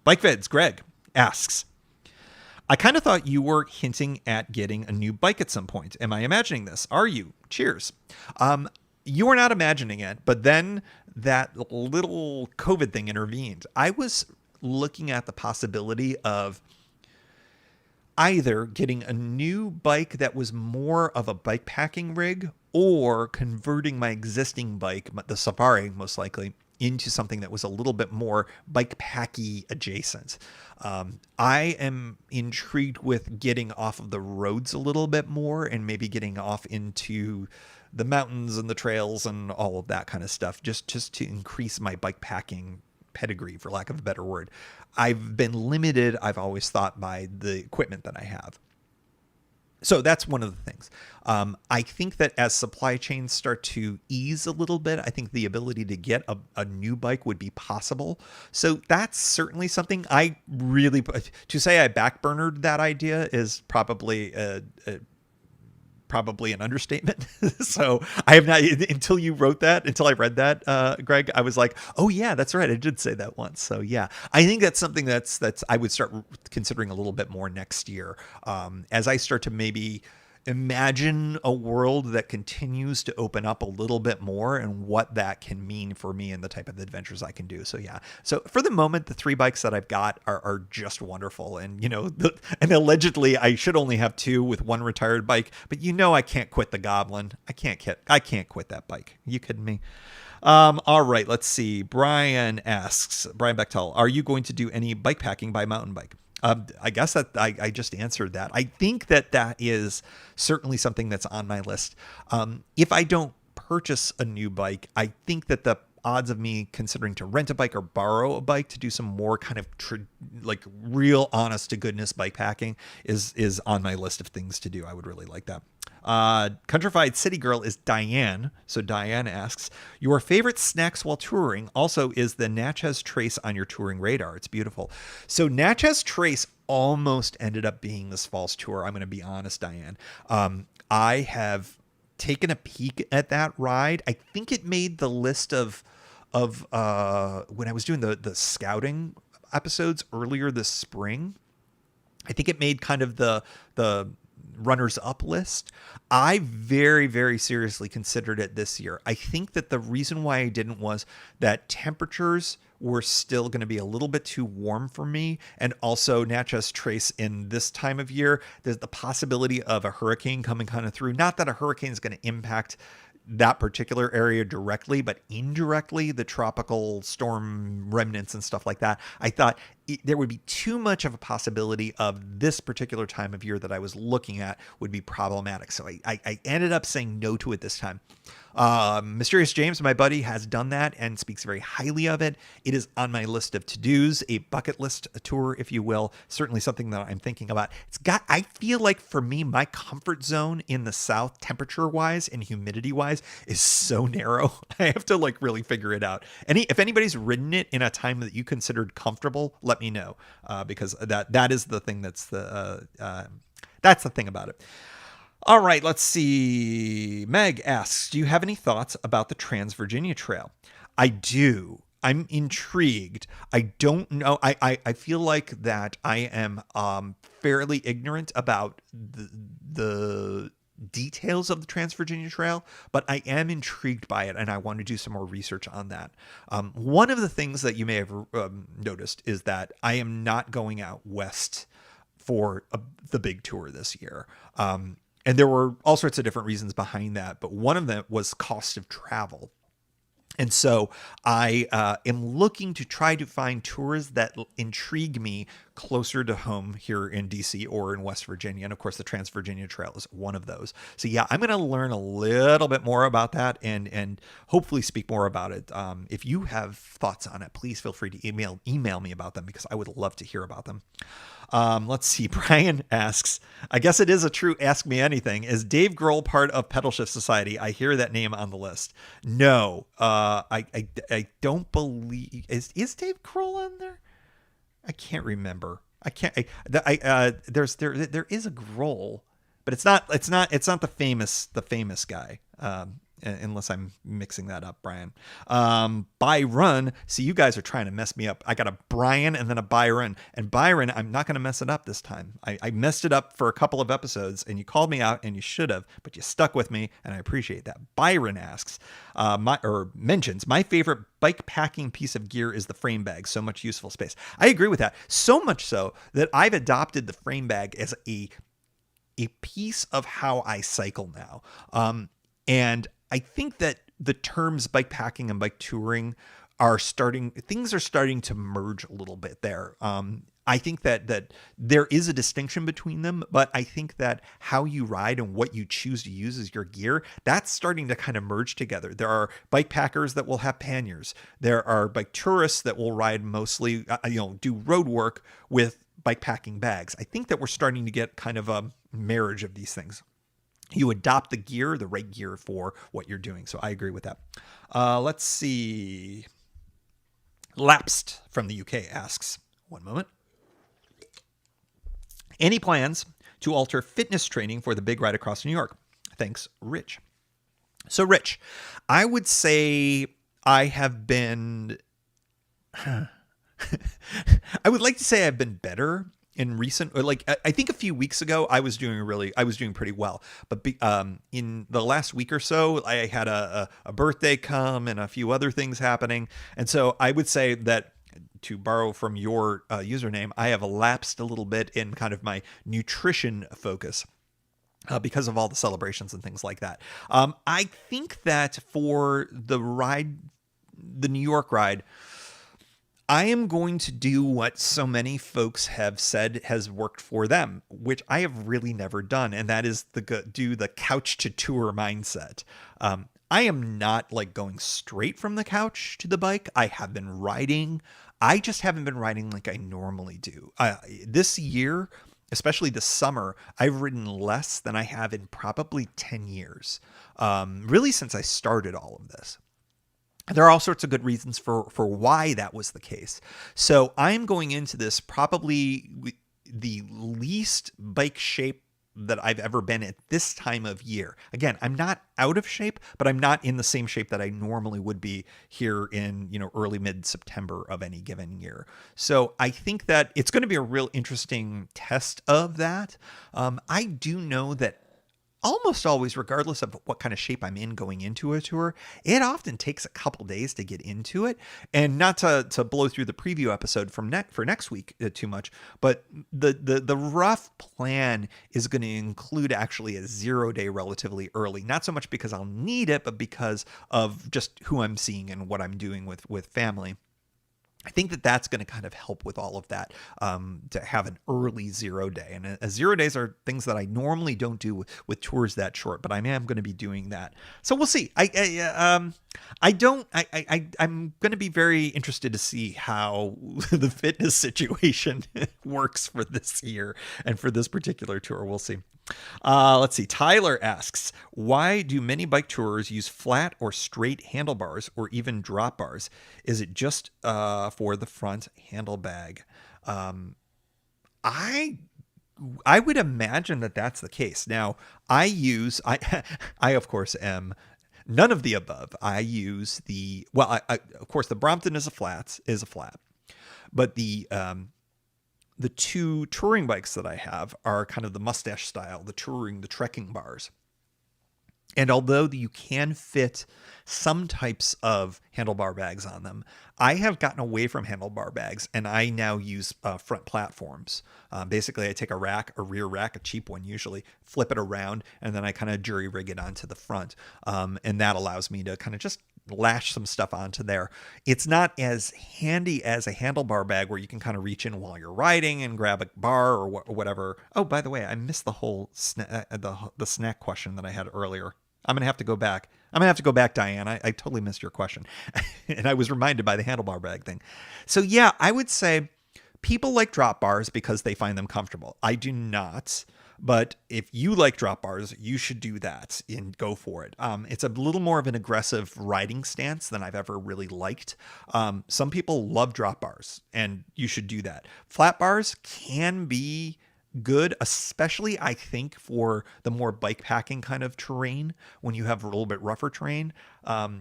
Bike Vids. Greg asks, I kind of thought you were hinting at getting a new bike at some point. Am I imagining this? Are you? Cheers. You were not imagining it, but then that little COVID thing intervened. I was looking at the possibility of either getting a new bike that was more of a bike packing rig, or converting my existing bike, the Safari most likely, into something that was a little bit more bike packy adjacent. I am intrigued with getting off of the roads a little bit more, and maybe getting off into the mountains and the trails and all of that kind of stuff, just to increase my bike packing pedigree, for lack of a better word. I've been limited, I've always thought, by the equipment that I have. So that's one of the things. I think that as supply chains start to ease a little bit, I think the ability to get a new bike would be possible. So that's certainly something I really, to say I backburnered that idea is probably probably an understatement. So I have not, until you wrote that, until I read that, Greg, I was like, oh yeah, that's right, I did say that once. So yeah, I think that's something that's I would start considering a little bit more next year, as I start to maybe imagine a world that continues to open up a little bit more, and what that can mean for me and the type of adventures I can do. So yeah, so for the moment, the 3 bikes that I've got are just wonderful. And and allegedly I should only have 2 with 1 retired bike, but I can't quit the Goblin. I can't quit that bike. Are you kidding me? All right, let's see. Brian Bechtel, are you going to do any bike packing by mountain bike? I guess that I just answered that. I think that is certainly something that's on my list. If I don't purchase a new bike, I think that the odds of me considering to rent a bike or borrow a bike to do some more kind of real honest to goodness bike packing is on my list of things to do. I would really like that. Countrified City Girl is Diane. So Diane asks, your favorite snacks while touring also is the Natchez Trace on your touring radar. It's beautiful. So Natchez Trace almost ended up being this fall's tour. I'm going to be honest, Diane. I have taken a peek at that ride. I think it made the list of when I was doing the scouting episodes earlier this spring. I think it made kind of the runners up list. I very, very seriously considered it this year. I think that the reason why I didn't was that temperatures were still going to be a little bit too warm for me. And also Natchez Trace in this time of year, there's the possibility of a hurricane coming kind of through. Not that a hurricane is going to impact that particular area directly, but indirectly, the tropical storm remnants and stuff like that. I thought there would be too much of a possibility of this particular time of year that I was looking at would be problematic. So I ended up saying no to it this time. Mysterious James, my buddy, has done that and speaks very highly of it. It is on my list of to-dos, a bucket list tour, if you will. Certainly something that I'm thinking about. I feel like for me, my comfort zone in the South, temperature-wise and humidity-wise, is so narrow. I have to really figure it out. If anybody's ridden it in a time that you considered comfortable, let me know, because that is the thing that's the thing about it. All right, let's see. Meg asks, do you have any thoughts about the Trans-Virginia Trail? I do. I'm intrigued. I don't know. I feel like that I am fairly ignorant about the details of the Trans-Virginia Trail, but I am intrigued by it, and I want to do some more research on that. One of the things that you may have noticed is that I am not going out west for the big tour this year. And there were all sorts of different reasons behind that, but one of them was cost of travel. And so I am looking to try to find tours that intrigue me closer to home here in DC or in West Virginia. And of course, the Trans-Virginia Trail is one of those. So yeah, I'm going to learn a little bit more about that and hopefully speak more about it. If you have thoughts on it, please feel free to email me about them, because I would love to hear about them. Let's see. Brian asks, I guess it is a true Ask Me Anything. Is Dave Grohl part of Pedalshift Society? I hear that name on the list. No, I don't believe. Is Dave Grohl on there? I can't remember. I can't. There is a Grohl, but it's not the famous guy. Unless I'm mixing that up, Brian. Byron. See, you guys are trying to mess me up. I got a Brian and then a Byron. And Byron, I'm not going to mess it up this time. I messed it up for a couple of episodes, and you called me out, and you should have, but you stuck with me, and I appreciate that. Byron asks, mentions, my favorite bike packing piece of gear is the frame bag. So much useful space. I agree with that. So much so that I've adopted the frame bag as a piece of how I cycle now. And I think that the terms bike packing and bike touring things are starting to merge a little bit there. I think that there is a distinction between them, but I think that how you ride and what you choose to use as your gear, that's starting to kind of merge together. There are bike packers that will have panniers. There are bike tourists that will ride mostly, do road work with bike packing bags. I think that we're starting to get kind of a marriage of these things. You adopt the gear, the right gear for what you're doing. So I agree with that. Let's see. Lapsed from the UK asks, one moment. Any plans to alter fitness training for the big ride across New York? Thanks, Rich. So Rich, I would say I have been, I would like to say I've been better in recent, I think a few weeks ago, I was doing pretty well. But in the last week or so, I had a birthday come and a few other things happening. And so I would say that, to borrow from your username, I have lapsed a little bit in kind of my nutrition focus. Because of all the celebrations and things like that. I think that for the New York ride, I am going to do what so many folks have said has worked for them, which I have really never done, and that is do the couch to tour mindset. I am not going straight from the couch to the bike. I have been riding. I just haven't been riding like I normally do. This year, especially this summer, I've ridden less than I have in probably 10 years, really since I started all of this. There are all sorts of good reasons for why that was the case. So I'm going into this probably the least bike shape that I've ever been at this time of year. Again, I'm not out of shape, but I'm not in the same shape that I normally would be here in, early mid-September of any given year. So I think that it's going to be a real interesting test of that. I do know that almost always, regardless of what kind of shape I'm in going into a tour, it often takes a couple days to get into it. And not to blow through the preview episode for next week too much, but the rough plan is going to include actually a 0-day relatively early. Not so much because I'll need it, but because of just who I'm seeing and what I'm doing with family. I think that that's going to kind of help with all of that, to have an early 0-day. And 0 days are things that I normally don't do with tours that short, but I am going to be doing that. So we'll see. I'm going to be very interested to see how the fitness situation works for this year and for this particular tour. We'll see. Let's see. Tyler asks, why do many bike tours use flat or straight handlebars or even drop bars? Is it just for the front handle bag? I would imagine that that's the case. Now, I of course am none of the above. I use of course the Brompton is a flat, but the two touring bikes that I have are kind of the mustache style, the trekking bars. And although you can fit some types of handlebar bags on them, I have gotten away from handlebar bags and I now use front platforms. Basically, I take a rack, a rear rack, a cheap one usually, flip it around, and then I kind of jury rig it onto the front. And that allows me to kind of just lash some stuff onto there. It's not as handy as a handlebar bag where you can kind of reach in while you're riding and grab a bar or whatever. Oh, by the way, I missed the whole the snack question that I had earlier. I'm gonna have to go back. Diane. I totally missed your question, and I was reminded by the handlebar bag thing. So yeah, I would say people like drop bars because they find them comfortable. I do not. But if you like drop bars, you should do that and go for it. It's a little more of an aggressive riding stance than I've ever really liked. Some people love drop bars, and you should do that. Flat bars can be good, especially I think for the more bike packing kind of terrain. When you have a little bit rougher terrain,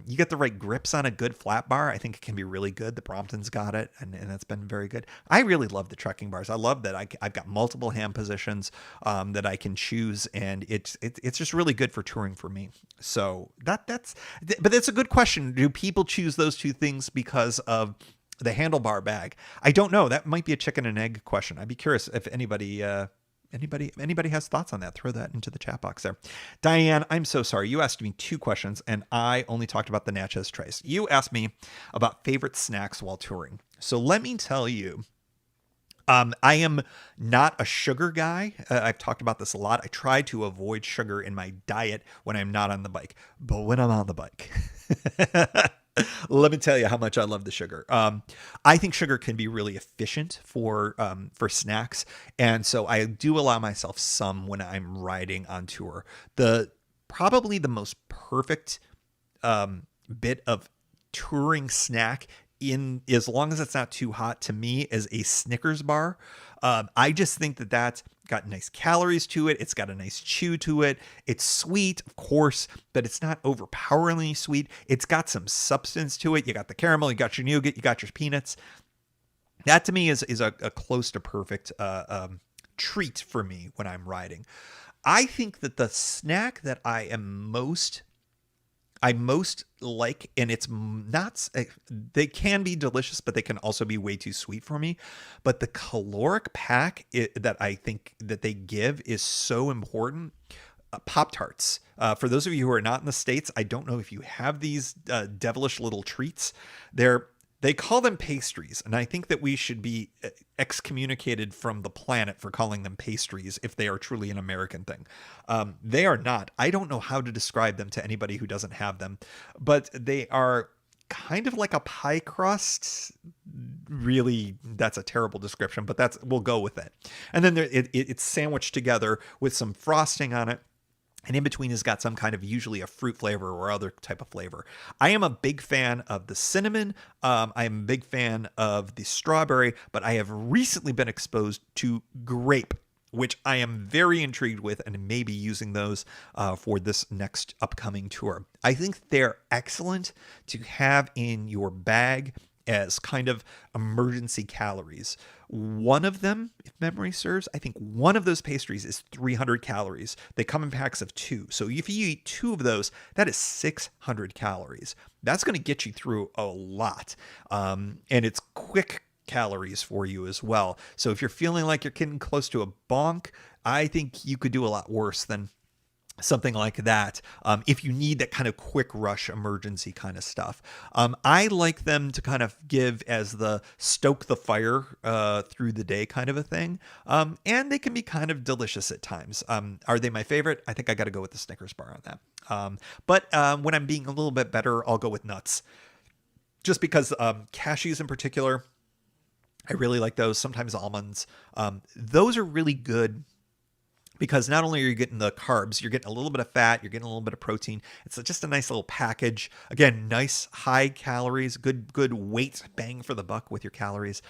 you get the right grips on a good flat bar. I think it can be really good. The Brompton's got it, and that's been very good. I really love the trekking bars. I love that I've got multiple hand positions that I can choose, and it's just really good for touring for me. So but that's a good question. Do people choose those two things because of the handlebar bag? I don't know. That might be a chicken and egg question. I'd be curious if anybody has thoughts on that. Throw that into the chat box there. Diane, I'm so sorry. You asked me 2 questions and I only talked about the Natchez Trace. You asked me about favorite snacks while touring. So let me tell you, I am not a sugar guy. I've talked about this a lot. I try to avoid sugar in my diet when I'm not on the bike. But when I'm on the bike, let me tell you how much I love the sugar. I think sugar can be really efficient for snacks, and so I do allow myself some when I'm riding on tour. Probably the most perfect bit of touring snack, in as long as it's not too hot, to me, is a Snickers bar. I just think that's got nice calories to it. It's got a nice chew to it. It's sweet, of course, but it's not overpoweringly sweet. It's got some substance to it. You got the caramel, you got your nougat, you got your peanuts. That to me is a close to perfect treat for me when I'm riding. I think that the snack that I most like, and it's not, they can be delicious, but they can also be way too sweet for me. But the caloric pack that I think that they give is so important. Pop-Tarts. For those of you who are not in the States, I don't know if you have these devilish little treats. They call them pastries, and I think that we should be excommunicated from the planet for calling them pastries if they are truly an American thing. They are not. I don't know how to describe them to anybody who doesn't have them, but they are kind of like a pie crust. Really, that's a terrible description, but we'll go with it. And then it's sandwiched together with some frosting on it. And in between has got some kind of, usually a fruit flavor or other type of flavor. I am a big fan of the cinnamon. I am a big fan of the strawberry, but I have recently been exposed to grape, which I am very intrigued with, and maybe using those for this next upcoming tour. I think they're excellent to have in your bag as kind of emergency calories. One of them, if memory serves, I think one of those pastries is 300 calories. They come in packs of 2. So if you eat 2 of those, that is 600 calories. That's going to get you through a lot. And it's quick calories for you as well. So if you're feeling like you're getting close to a bonk, I think you could do a lot worse than something like that, if you need that kind of quick rush emergency kind of stuff. I like them to kind of give as the stoke the fire through the day kind of a thing. And they can be kind of delicious at times. Are they my favorite? I think I got to go with the Snickers bar on that. But when I'm being a little bit better, I'll go with nuts. Just because cashews in particular, I really like those. Sometimes almonds. Those are really good, because not only are you getting the carbs, you're getting a little bit of fat, you're getting a little bit of protein. It's just a nice little package. Again, nice high calories, good weight, bang for the buck with your calories.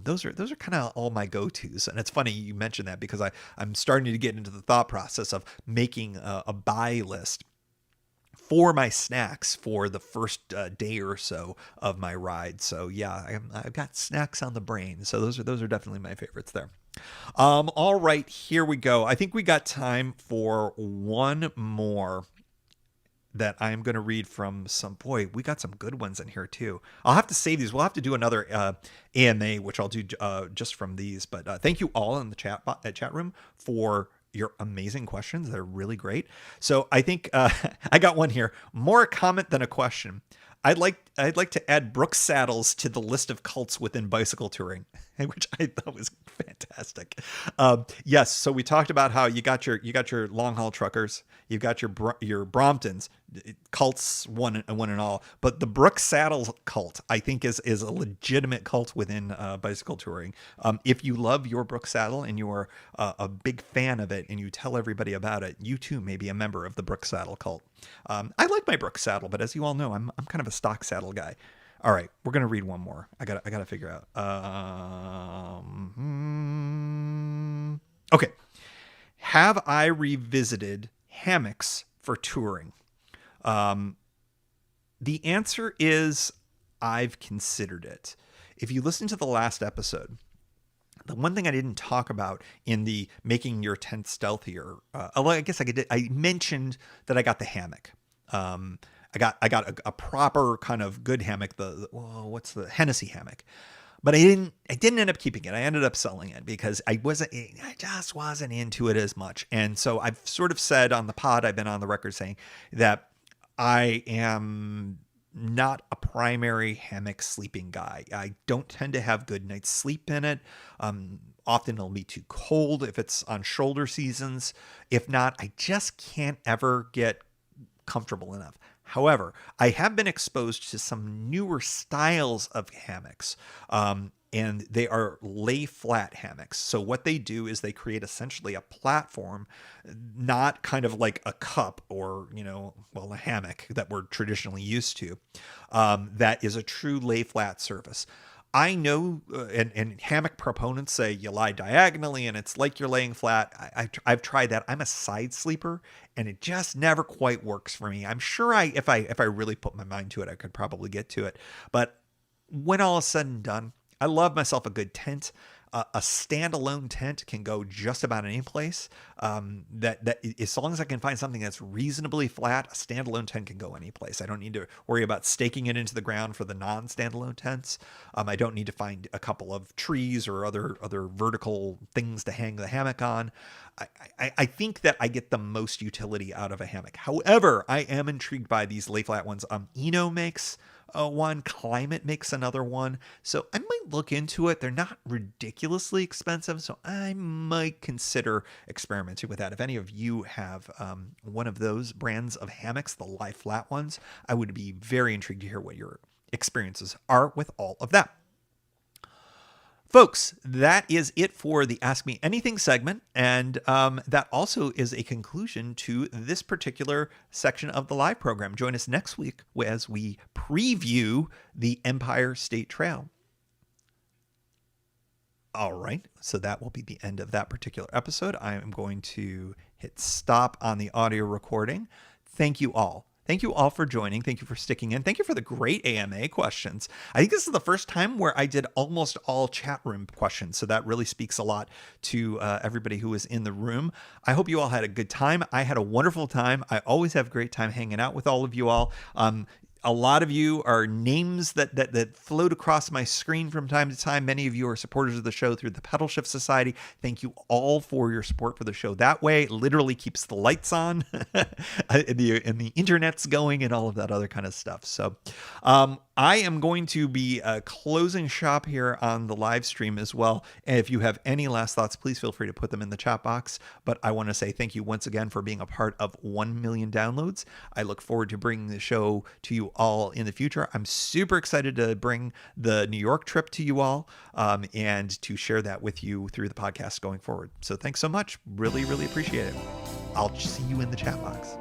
Those are kind of all my go-tos. And it's funny you mentioned that, because I'm starting to get into the thought process of making a buy list for my snacks for the first day or so of my ride. So yeah, I've got snacks on the brain. So those are definitely my favorites there. All right, here we go. I think we got time for one more. that I'm going to read from boy, we got some good ones in here too. I'll have to save these. We'll have to do another AMA, which I'll do just from these. But thank you all in the chat room for your amazing questions. They're really great. So I think I got one here. More a comment than a question. I'd like to add Brooks saddles to the list of cults within bicycle touring, which I thought was fantastic. Yes, so we talked about how you got your long haul truckers, you've got your Bromptons, cults one and all, but the Brooks saddles cult I think is a legitimate cult within bicycle touring. If you love your Brooks saddle and you're a big fan of it and you tell everybody about it, you too may be a member of the Brooks saddle cult. I like my Brooks saddle, but as you all know, I'm kind of a stock saddle guy. All right, we're gonna read one more. I gotta figure out. Okay, have I revisited hammocks for touring? The answer is I've considered it. If you listen to the last episode, the one thing I didn't talk about in the making your tent stealthier, I guess I mentioned that I got the hammock. I got a proper kind of good hammock. What's the Hennessy hammock? But I didn't end up keeping it. I ended up selling it because I just wasn't into it as much. And so I've sort of said on the pod, I've been on the record saying that I am not a primary hammock sleeping guy. I don't tend to have good night's sleep in it. Often it'll be too cold if it's on shoulder seasons. If not, I just can't ever get comfortable enough. However, I have been exposed to some newer styles of hammocks, and they are lay flat hammocks. So what they do is they create essentially a platform, not kind of like a cup or, a hammock that we're traditionally used to, that is a true lay flat surface. I know, and hammock proponents say you lie diagonally and it's like you're laying flat. I've tried that. I'm a side sleeper, and it just never quite works for me. I'm sure if I really put my mind to it, I could probably get to it. But when all is said and done, I love myself a good tent. A standalone tent can go just about any place. That as long as I can find something that's reasonably flat, a standalone tent can go any place. I don't need to worry about staking it into the ground for the non-standalone tents. I don't need to find a couple of trees or other vertical things to hang the hammock on. I think that I get the most utility out of a hammock. However, I am intrigued by these lay flat ones. Eno makes one, Climate makes another one, so I might look into it. They're not ridiculously expensive, so I might consider experimenting with that. If any of you have one of those brands of hammocks, the lie flat ones, I would be very intrigued to hear what your experiences are with all of that. Folks, that is it for the Ask Me Anything segment, and that also is a conclusion to this particular section of the live program. Join us next week as we preview the Empire State Trail. All right, so that will be the end of that particular episode. I am going to hit stop on the audio recording. Thank you all. Thank you all for joining. Thank you for sticking in. Thank you for the great AMA questions. I think this is the first time where I did almost all chat room questions, so that really speaks a lot to everybody who was in the room. I hope you all had a good time. I had a wonderful time. I always have a great time hanging out with all of you all. A lot of you are names that float across my screen from time to time. Many of you are supporters of the show through the Pedalshift Society. Thank you all for your support for the show that way. It literally keeps the lights on and the internet's going and all of that other kind of stuff. So I am going to be closing shop here on the live stream as well. And if you have any last thoughts, please feel free to put them in the chat box. But I want to say thank you once again for being a part of 1 million downloads. I look forward to bringing the show to you all in the future. I'm super excited to bring the New York trip to you all and to share that with you through the podcast going forward. So thanks so much. Really, really appreciate it. I'll see you in the chat box.